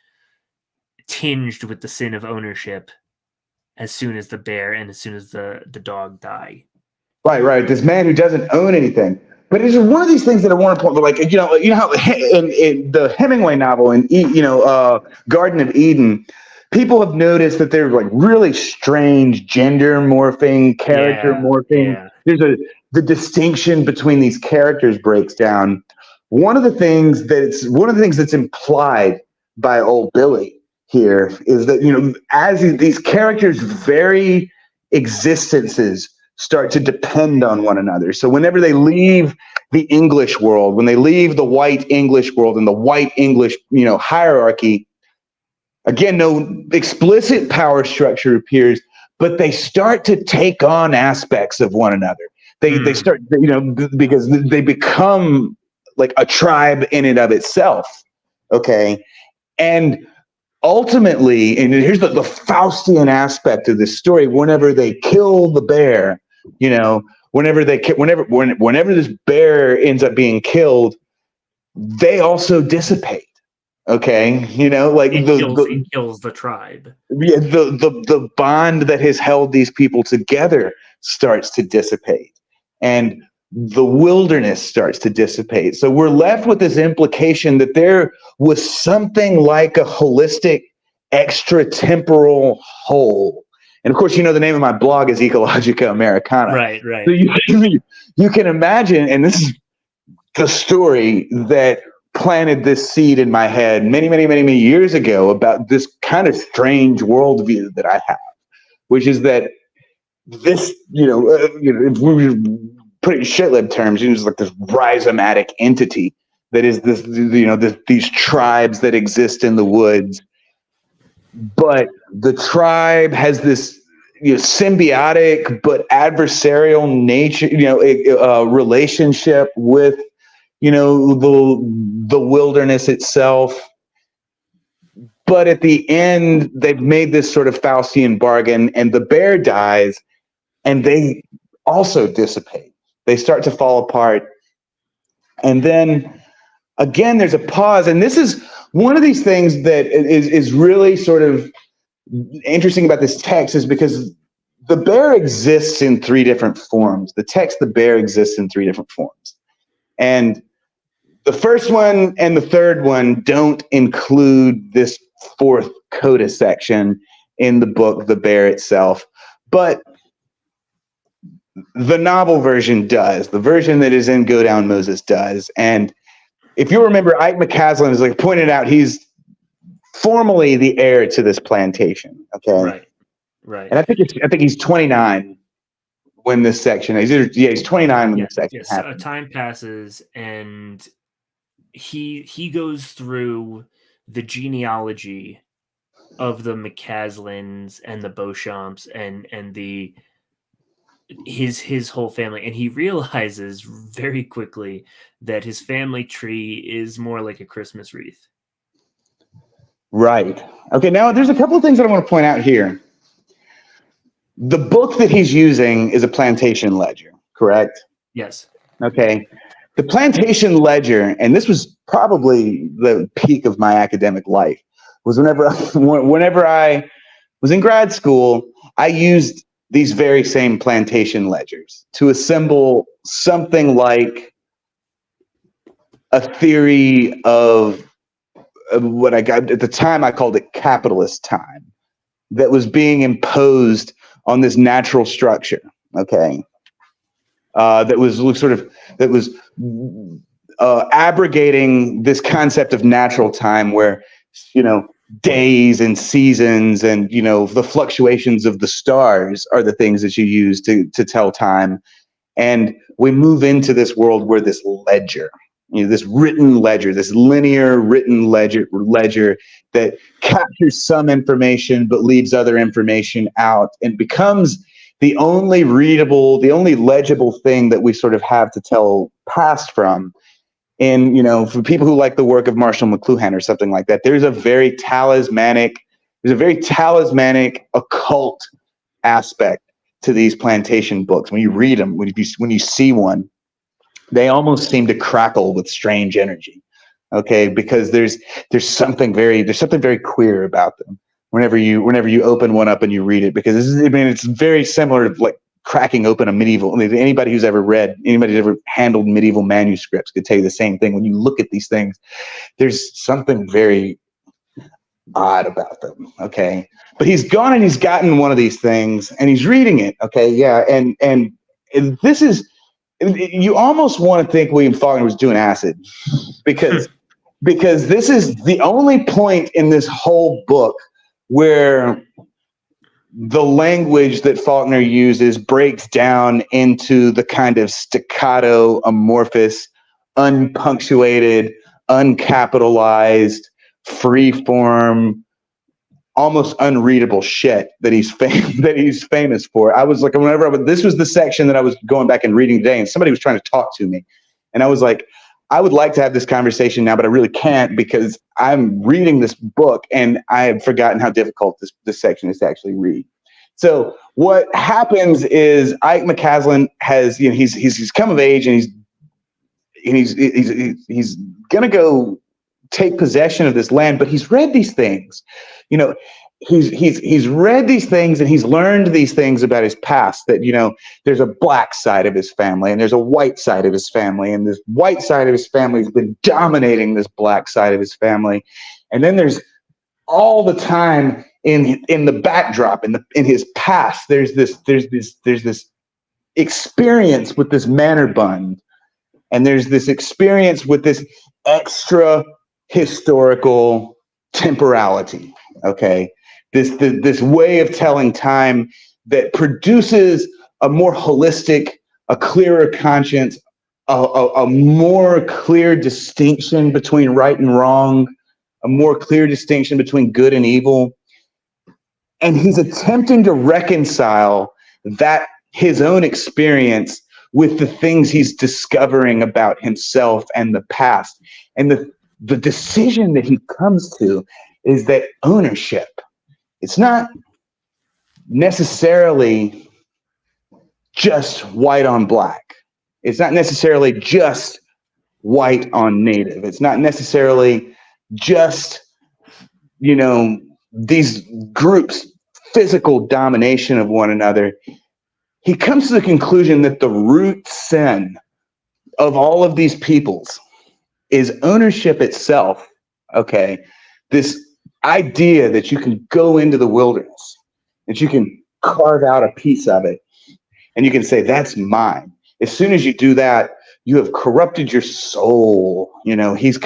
tinged with the sin of ownership as soon as the bear and as soon as the dog die. Right. This man who doesn't own anything. But it's one of these things that are more important. Like, how in the Hemingway novel, Garden of Eden, people have noticed that there's like really strange gender morphing, character morphing. Yeah. The distinction between these characters breaks down. One of the things that's implied by old Billy here is that, as these characters' very existences start to depend on one another. So whenever they leave the English world, when they leave the white English world and the white English, hierarchy, again, no explicit power structure appears, but they start to take on aspects of one another. They start, because they become like a tribe in and of itself. Okay. And ultimately, and here's the Faustian aspect of this story, whenever they kill the bear, whenever this bear ends up being killed, they also dissipate. Okay. It kills the tribe. Yeah, the bond that has held these people together starts to dissipate, and the wilderness starts to dissipate. So we're left with this implication that there was something like a holistic extratemporal whole. And of course, the name of my blog is Ecologica Americana. Right. So you can imagine, and this is the story that planted this seed in my head many, many, many, many years ago about this kind of strange worldview that I have, which is that this, if we were put it in shitlib terms, it's like this rhizomatic entity that is this, these tribes that exist in the woods. But the tribe has this symbiotic but adversarial nature, relationship with the wilderness itself. But at the end, they've made this sort of Faustian bargain, and the bear dies, and they also dissipate. They start to fall apart. And then again, there's a pause. And this is one of these things that is really sort of interesting about this text, is because the bear exists in three different forms. The text, the bear exists in three different forms. And the first one and the third one don't include this fourth coda section in the book, The Bear itself. But the novel version does. The version that is in Go Down Moses does. And if you remember, Ike McCaslin, is like pointed out, he's formally the heir to this plantation. Okay. Right. And I think he's 29 when this section. He's 29 when this section happens. Time passes, and he goes through the genealogy of the McCaslins and the Beauchamps and his whole family, and he realizes very quickly that his family tree is more like a Christmas wreath. Right. Okay, now there's a couple of things that I want to point out here. The book that he's using is a plantation ledger, correct? Yes. Okay. The plantation ledger, and this was probably the peak of my academic life, was whenever I was in grad school, I used these very same plantation ledgers to assemble something like a theory of what I got at the time, I called it capitalist time, that was being imposed on this natural structure. Okay. That was abrogating this concept of natural time, where, days and seasons and, the fluctuations of the stars are the things that you use to tell time. And we move into this world where this ledger, this written ledger, this linear written ledger that captures some information but leaves other information out, and becomes the only readable, the only legible thing that we sort of have to tell past from. And, for people who like the work of Marshall McLuhan or something like that, there's a very talismanic There's a very talismanic, occult aspect to these plantation books. When you read them, when you see one, they almost seem to crackle with strange energy. Okay, because there's something very queer about them. Whenever you open one up and you read it, because it's very similar to like cracking open a medieval. I mean, anybody who's ever handled medieval manuscripts could tell you the same thing. When you look at these things, there's something very odd about them. Okay, but he's gone and he's gotten one of these things and he's reading it. Okay, yeah, and this is, you almost want to think William Faulkner was doing acid, because this is the only point in this whole book where the language that Faulkner uses breaks down into the kind of staccato, amorphous, unpunctuated, uncapitalized, free-form, almost unreadable shit that he's famous for. I was like, this was the section that I was going back and reading today, and somebody was trying to talk to me, and I was like, I would like to have this conversation now, but I really can't because I'm reading this book and I have forgotten how difficult this section is to actually read. So what happens is Ike McCaslin has, he's come of age and he's gonna go take possession of this land, but he's read these things, he's read these things and he's learned these things about his past, that there's a black side of his family and there's a white side of his family, and this white side of his family has been dominating this black side of his family, and then there's all the time in the backdrop in his past there's this experience with this manor bund, and there's this experience with this extra historical temporality. Okay, this way of telling time that produces a more holistic, a clearer conscience, a more clear distinction between right and wrong, a more clear distinction between good and evil. And he's attempting to reconcile that, his own experience, with the things he's discovering about himself and the past. And the decision that he comes to is that ownership, it's not necessarily just white on black. It's not necessarily just white on native. It's not necessarily just, these groups' physical domination of one another. He comes to the conclusion that the root sin of all of these peoples is ownership itself. Okay, this idea that you can go into the wilderness, that you can carve out a piece of it, and you can say, that's mine. As soon as you do that, you have corrupted your soul. He's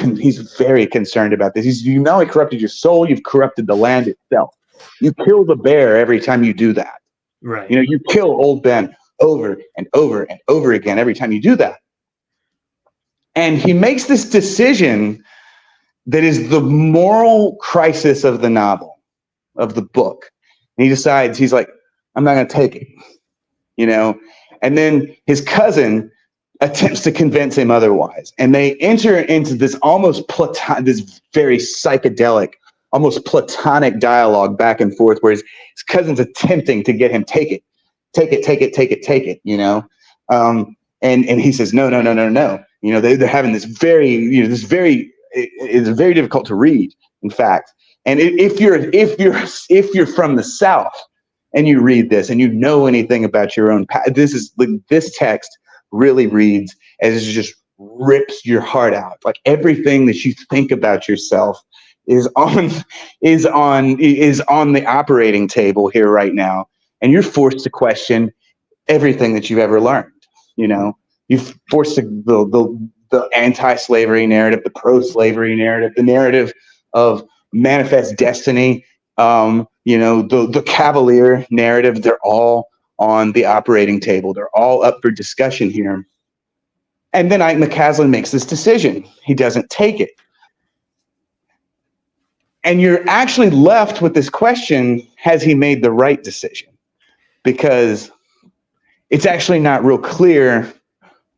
very concerned about this. You've not only corrupted your soul, you've corrupted the land itself. You kill the bear every time you do that. Right. You kill old Ben over and over and over again every time you do that. And he makes this decision that is the moral crisis of the novel, of the book. And he decides, he's like, I'm not going to take it, And then his cousin attempts to convince him otherwise. And they enter into this almost this very psychedelic, almost platonic dialogue back and forth, where his cousin's attempting to get him, take it. And he says, no. They're having this very, it's very difficult to read, in fact. And if you're from the South and you read this and you know anything about your own past, this text really reads as it just rips your heart out. Like everything that you think about yourself is on the operating table here right now, and you're forced to question everything that you've ever learned. You're forced to the anti-slavery narrative, the pro-slavery narrative, the narrative of manifest destiny, the Cavalier narrative. They're all on the operating table. They're all up for discussion here. And then Ike McCaslin makes this decision. He doesn't take it. And you're actually left with this question, has he made the right decision? Because it's actually not real clear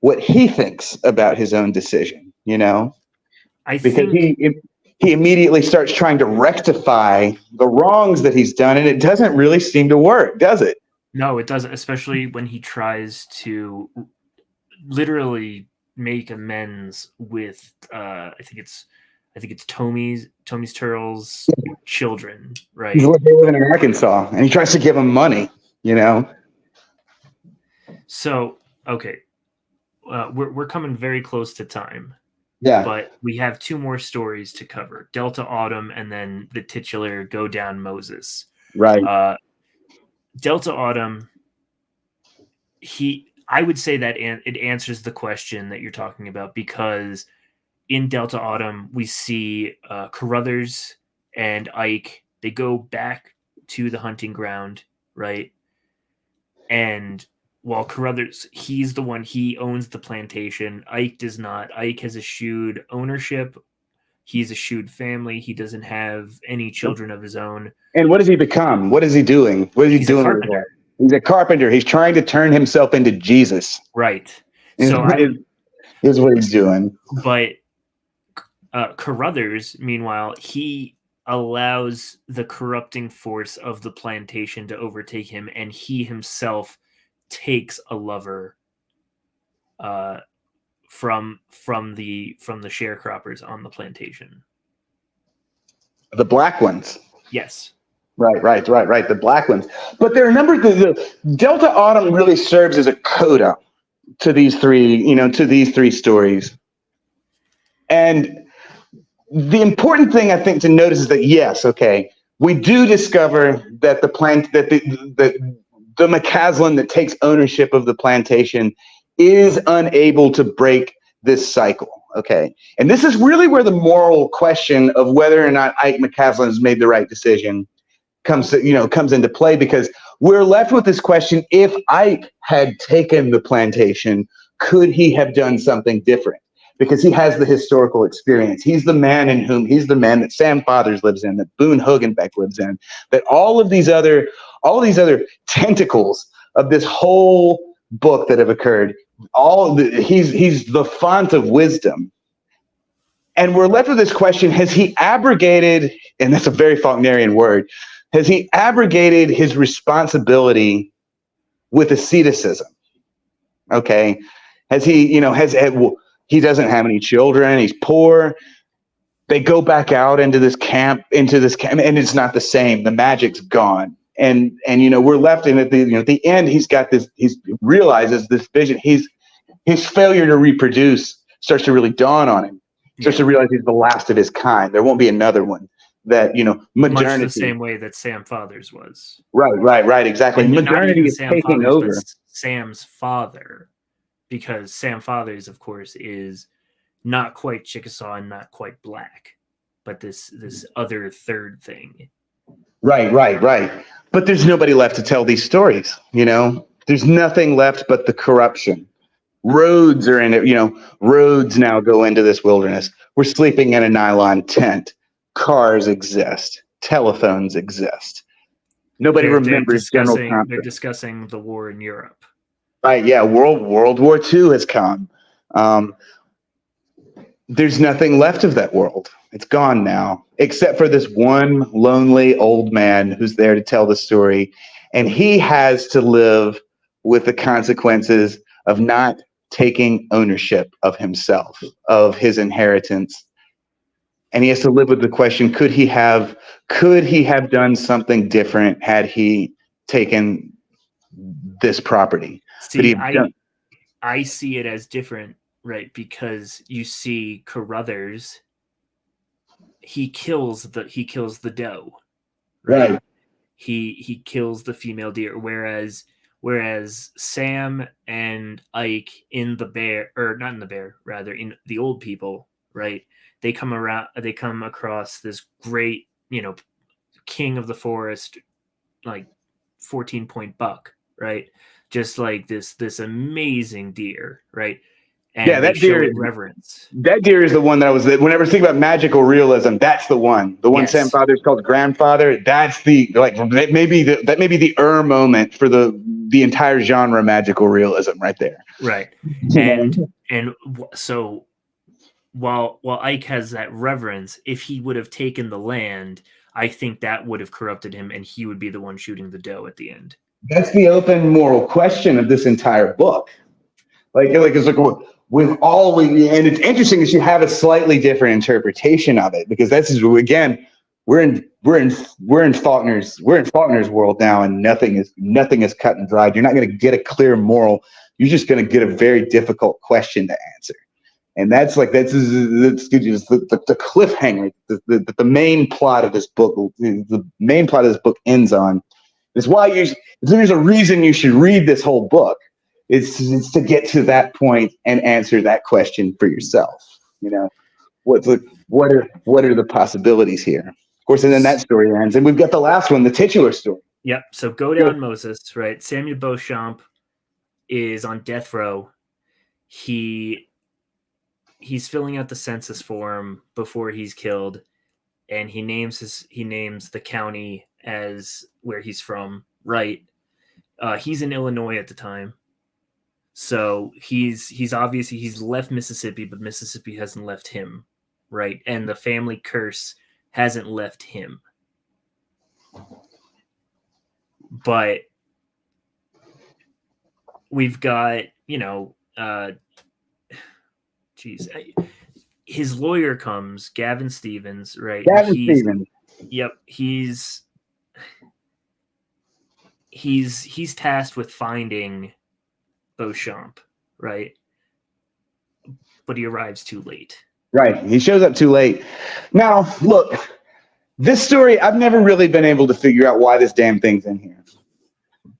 what he thinks about his own decision, I think he immediately starts trying to rectify the wrongs that he's done, and it doesn't really seem to work, does it? No, it doesn't, especially when he tries to literally make amends with I think it's Tommy's Turtle's children, right? He's living in Arkansas, and he tries to give him money, you know? So, okay. We're coming very close to time. Yeah. But we have two more stories to cover: Delta Autumn, and then the titular Go Down Moses. Right. Delta Autumn. I would say that it answers the question that you're talking about, because in Delta Autumn we see Carruthers and Ike. They go back to the hunting ground, right? And while Carruthers, he's the one, he owns the plantation. Ike does not. Ike has eschewed ownership. He's eschewed family. He doesn't have any children of his own. And what does he become? What is he doing? What is he doing? A carpenter. He's a carpenter. He's trying to turn himself into Jesus. Right. So is what he's doing. But Carruthers, meanwhile, he allows the corrupting force of the plantation to overtake him, and he himself takes a lover from the sharecroppers on the plantation. The black ones. Yes. Right. The black ones. But there are a number of the Delta Autumn really serves as a coda to these three stories. And the important thing I think to notice is that, yes, okay, we do discover that the McCaslin that takes ownership of the plantation is unable to break this cycle. Okay. And this is really where the moral question of whether or not Ike McCaslin has made the right decision comes into play, because we're left with this question: if Ike had taken the plantation, could he have done something different? Because he has the historical experience. He's the man that Sam Fathers lives in, that Boone Hogenbeck lives in, that all of these other tentacles of this whole book that have occurred, he's the font of wisdom. And we're left with this question: has he abrogated, and that's a very Faulknerian word, has he abrogated his responsibility with asceticism? Okay. Has he, he doesn't have any children. He's poor. They go back out into this camp, and it's not the same. The magic's gone. And we're left in at the end. He realizes this vision. His failure to reproduce starts to really dawn on him. Starts to realize he's the last of his kind. There won't be another one. That modernity, much the same way that Sam Fathers was. Right, exactly. And modernity is Sam taking Fathers, over. Sam's father, because Sam Fathers, of course, is not quite Chickasaw and not quite black, but this other third thing. Right. But there's nobody left to tell these stories. There's nothing left but the corruption. Roads are in it. Roads now go into this wilderness. We're sleeping in a nylon tent. Cars exist. Telephones exist. Nobody remembers General Thompson. They're discussing the war in Europe. Right, yeah. World War II has come. There's nothing left of that world. It's gone now, except for this one lonely old man who's there to tell the story. And he has to live with the consequences of not taking ownership of himself, of his inheritance. And he has to live with the question: could he have done something different had he taken this property? See, I see it as different, right? Because you see Carruthers, he kills the doe, right? He kills the female deer, whereas Sam and Ike in the old people, right? They come across this great, king of the forest, like 14-point buck, right? Just like this amazing deer, right? And yeah, that deer is reverence. That deer is the one that whenever I think about magical realism, that's the one. The one, yes. Sam Fathers called grandfather. That's that may be the moment for the entire genre of magical realism right there. Right. And so while Ike has that reverence, if he would have taken the land, I think that would have corrupted him, and he would be the one shooting the doe at the end. That's the open moral question of this entire book. It's like with all we, and it's interesting that you have a slightly different interpretation of it, because this is, again, we're in Faulkner's world now, and nothing is cut and dried. You're not going to get a clear moral. You're just going to get a very difficult question to answer. And that's the cliffhanger, the main plot of this book. The main plot of this book ends on. It's why if there's a reason you should read this whole book, it's to get to that point and answer that question for yourself. You know, what are the possibilities here? Of course, and then that story ends, and we've got the last one, the titular story. Yep. So go down Moses, right? Samuel Beauchamp is on death row. He's filling out the census form before he's killed, and he names the county as where he's from, right? He's in Illinois at the time, so he's obviously he's left Mississippi, but Mississippi hasn't left him, right? And the family curse hasn't left him, but we've got, his lawyer comes, Gavin Stevens, right? Stevens. Yep, he's tasked with finding Beauchamp, right? But he arrives too late. Right, he shows up too late. Now, look, this story, I've never really been able to figure out why this damn thing's in here.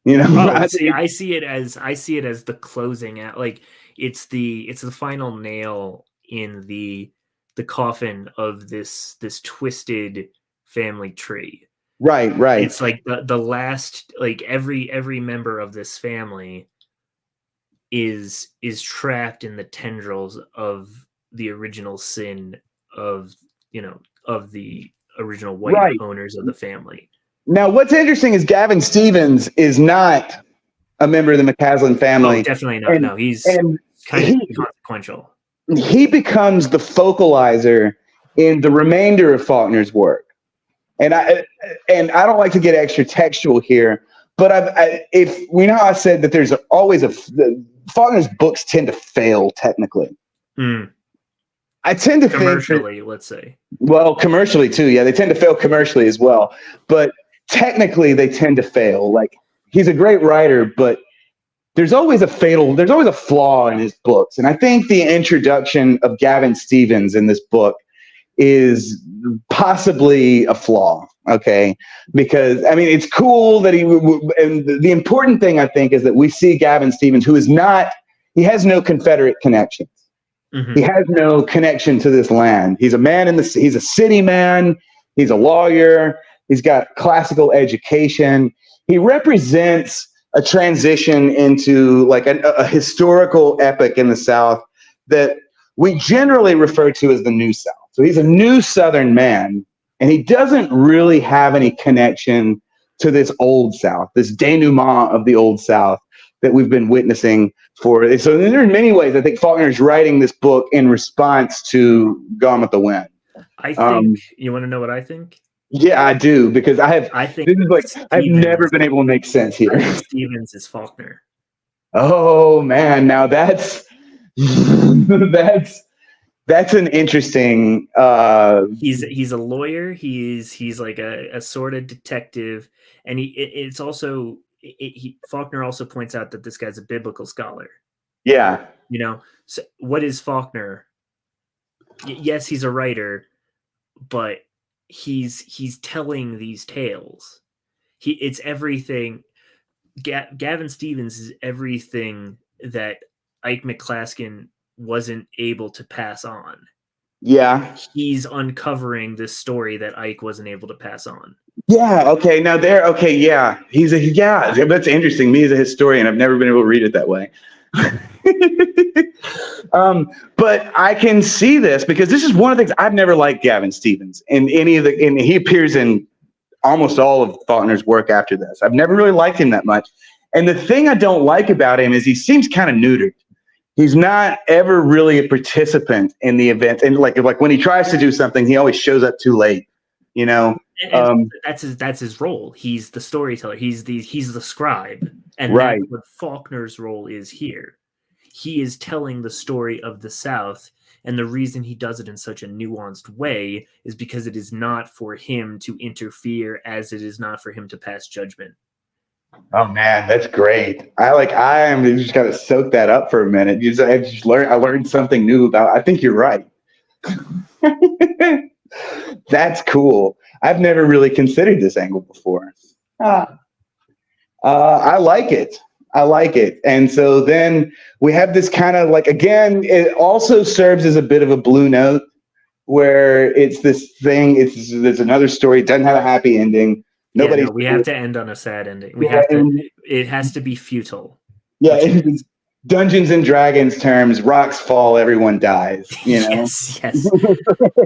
I see it as the closing out, like it's the final nail in the coffin of this twisted family tree. Right. It's like the last, like every member of this family is trapped in the tendrils of the original sin of the original white owners of the family. Now, what's interesting is Gavin Stevens is not a member of the McCaslin family. Oh, definitely not. No, he's kind of consequential. He becomes the focalizer in the remainder of Faulkner's work. And I don't like to get extra textual here, but if we know, I said that there's always Faulkner's books tend to fail technically. I tend to commercially, let's say. Well, commercially too. Yeah, they tend to fail commercially as well. But technically, they tend to fail. Like, he's a great writer, but there's always a flaw in his books. And I think the introduction of Gavin Stevens in this book is possibly a flaw. Okay, because I mean, it's cool that and the important thing I think is that we see Gavin Stevens, who he has no Confederate connections. Mm-hmm. He has no connection to this land. He's a man he's a city man. He's a lawyer. He's got classical education. He represents a transition into like a historical epoch in the South that we generally refer to as the New South. So he's a new Southern man, and he doesn't really have any connection to this Old South, this denouement of the Old South that we've been witnessing for. So there are many ways I think Faulkner is writing this book in response to Gone with the Wind. I think you want to know what I think? Yeah, I do, because I think this is like I've never been able to make sense here. I think Stevens is Faulkner. Oh man, now that's an interesting. He's a lawyer. He's like a sort of detective, and Faulkner also points out that this guy's a biblical scholar. Yeah. So what is Faulkner? Yes, he's a writer, but he's telling these tales. It's everything. Gavin Stevens is everything that Ike McClaskin wasn't able to pass on. Yeah. He's uncovering this story that Ike wasn't able to pass on. Yeah. Okay. Now yeah. That's interesting. Me as a historian, I've never been able to read it that way. But I can see this because this is one of the things I've never liked Gavin Stevens and he appears in almost all of Faulkner's work after this. I've never really liked him that much. And the thing I don't like about him is he seems kind of neutered. he's not ever really a participant in the event. And like when he tries to do something, he always shows up too late, you know? And that's his role. He's the storyteller. He's the scribe, and Right. that's what Faulkner's role is here. He is telling the story of the South, and the reason he does it in such a nuanced way is because it is not for him to interfere, as it is not for him to pass judgment. Oh man, that's great. I am just gotta soak that up for a minute. I learned something new about. I think you're right. That's cool. I've never really considered this angle before. I like it. I like it. And so then we have this kind of like, again, it also serves as a bit of a blue note where it's this thing. There's another story. It doesn't have a happy ending. Yeah, no, we have to end on a sad ending. It has to be futile. Yeah, in Dungeons and Dragons terms, rocks fall, everyone dies. You know. Yes.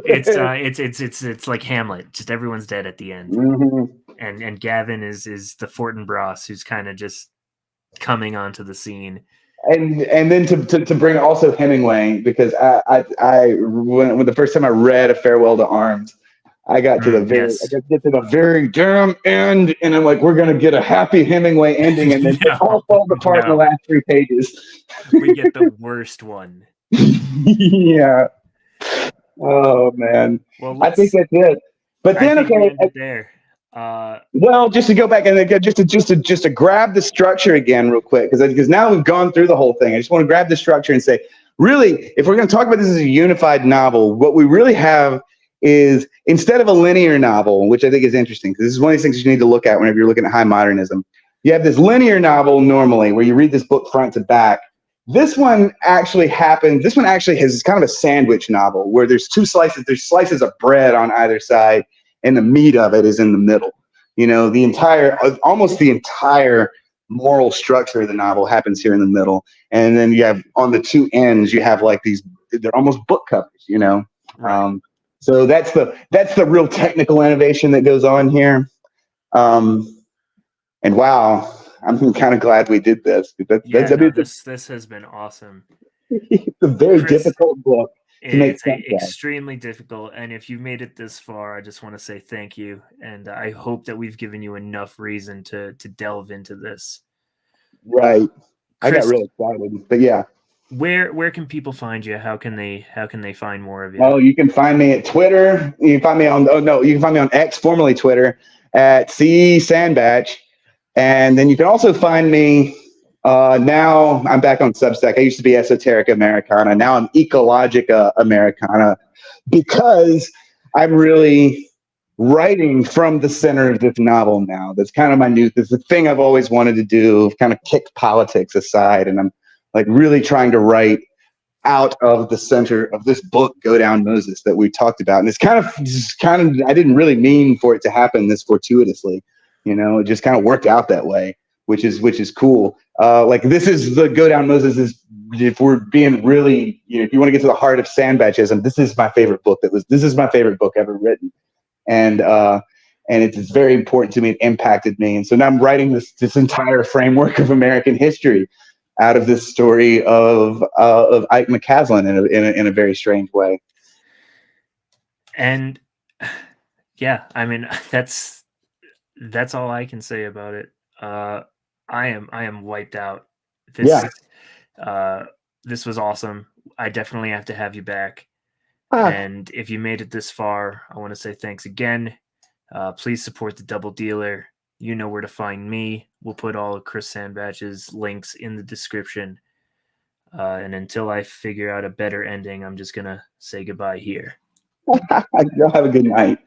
It's like Hamlet. Just everyone's dead at the end. Mm-hmm. And Gavin is the Fortinbras who's kind of just coming onto the scene. And then to bring also Hemingway, because when the first time I read A Farewell to Arms, I got to the very damn end, and I'm like, we're gonna get a happy Hemingway ending, and then it all falls apart in the last 3 pages. We get the worst one. Yeah. Oh man. Well, I think that's it. But then there. Well, just to go back and just to grab the structure again real quick, because now we've gone through the whole thing. I just want to grab the structure and say, really, if we're going to talk about this as a unified novel, what we really have is, instead of a linear novel, which I think is interesting, because this is one of these things you need to look at whenever you're looking at high modernism. You have this linear novel normally where you read this book front to back. This one actually has kind of a sandwich novel where there's 2 slices. There's slices of bread on either side, and the meat of it is in the middle. You know, almost the entire moral structure of the novel happens here in the middle. And then you have, on the 2 ends, you have like they're almost book covers, you know? Right. So that's the real technical innovation that goes on here. And wow, I'm kind of glad we did this. This has been awesome. It's a very difficult book. It's extremely difficult, and if you made it this far, I just want to say thank you, and I hope that we've given you enough reason to delve into this. Right. Chris, I got really excited, but yeah. Where can people find you? How can they find more of you? Oh, you can find me at Twitter. You can find me on X, formerly Twitter, at Sandbatch, and then you can also find me. Now I'm back on Substack. I used to be Esoteric Americana. Now I'm Ecologica Americana, because I'm really writing from the center of this novel now. That's kind of my new. This is the thing I've always wanted to do. Kind of kick politics aside, and I'm like really trying to write out of the center of this book, Go Down Moses, that we talked about. And it's kind of I didn't really mean for it to happen this fortuitously. You know, it just kind of worked out that way, which is cool. Like, this is the Go Down Moses is, if we're being really, if you want to get to the heart of Sandbatchism, this is my favorite book this is my favorite book ever written. And it's very important to me. It impacted me. And so now I'm writing this entire framework of American history out of this story of Ike McCaslin in a very strange way. And yeah, I mean, that's all I can say about it. I am wiped out. This was awesome. I definitely have to have you back. And if you made it this far, I want to say thanks again. Please support the Double Dealer. You know where to find me. We'll put all of Chris Sandbatch's links in the description. And until I figure out a better ending, I'm just going to say goodbye here. Y'all have a good night.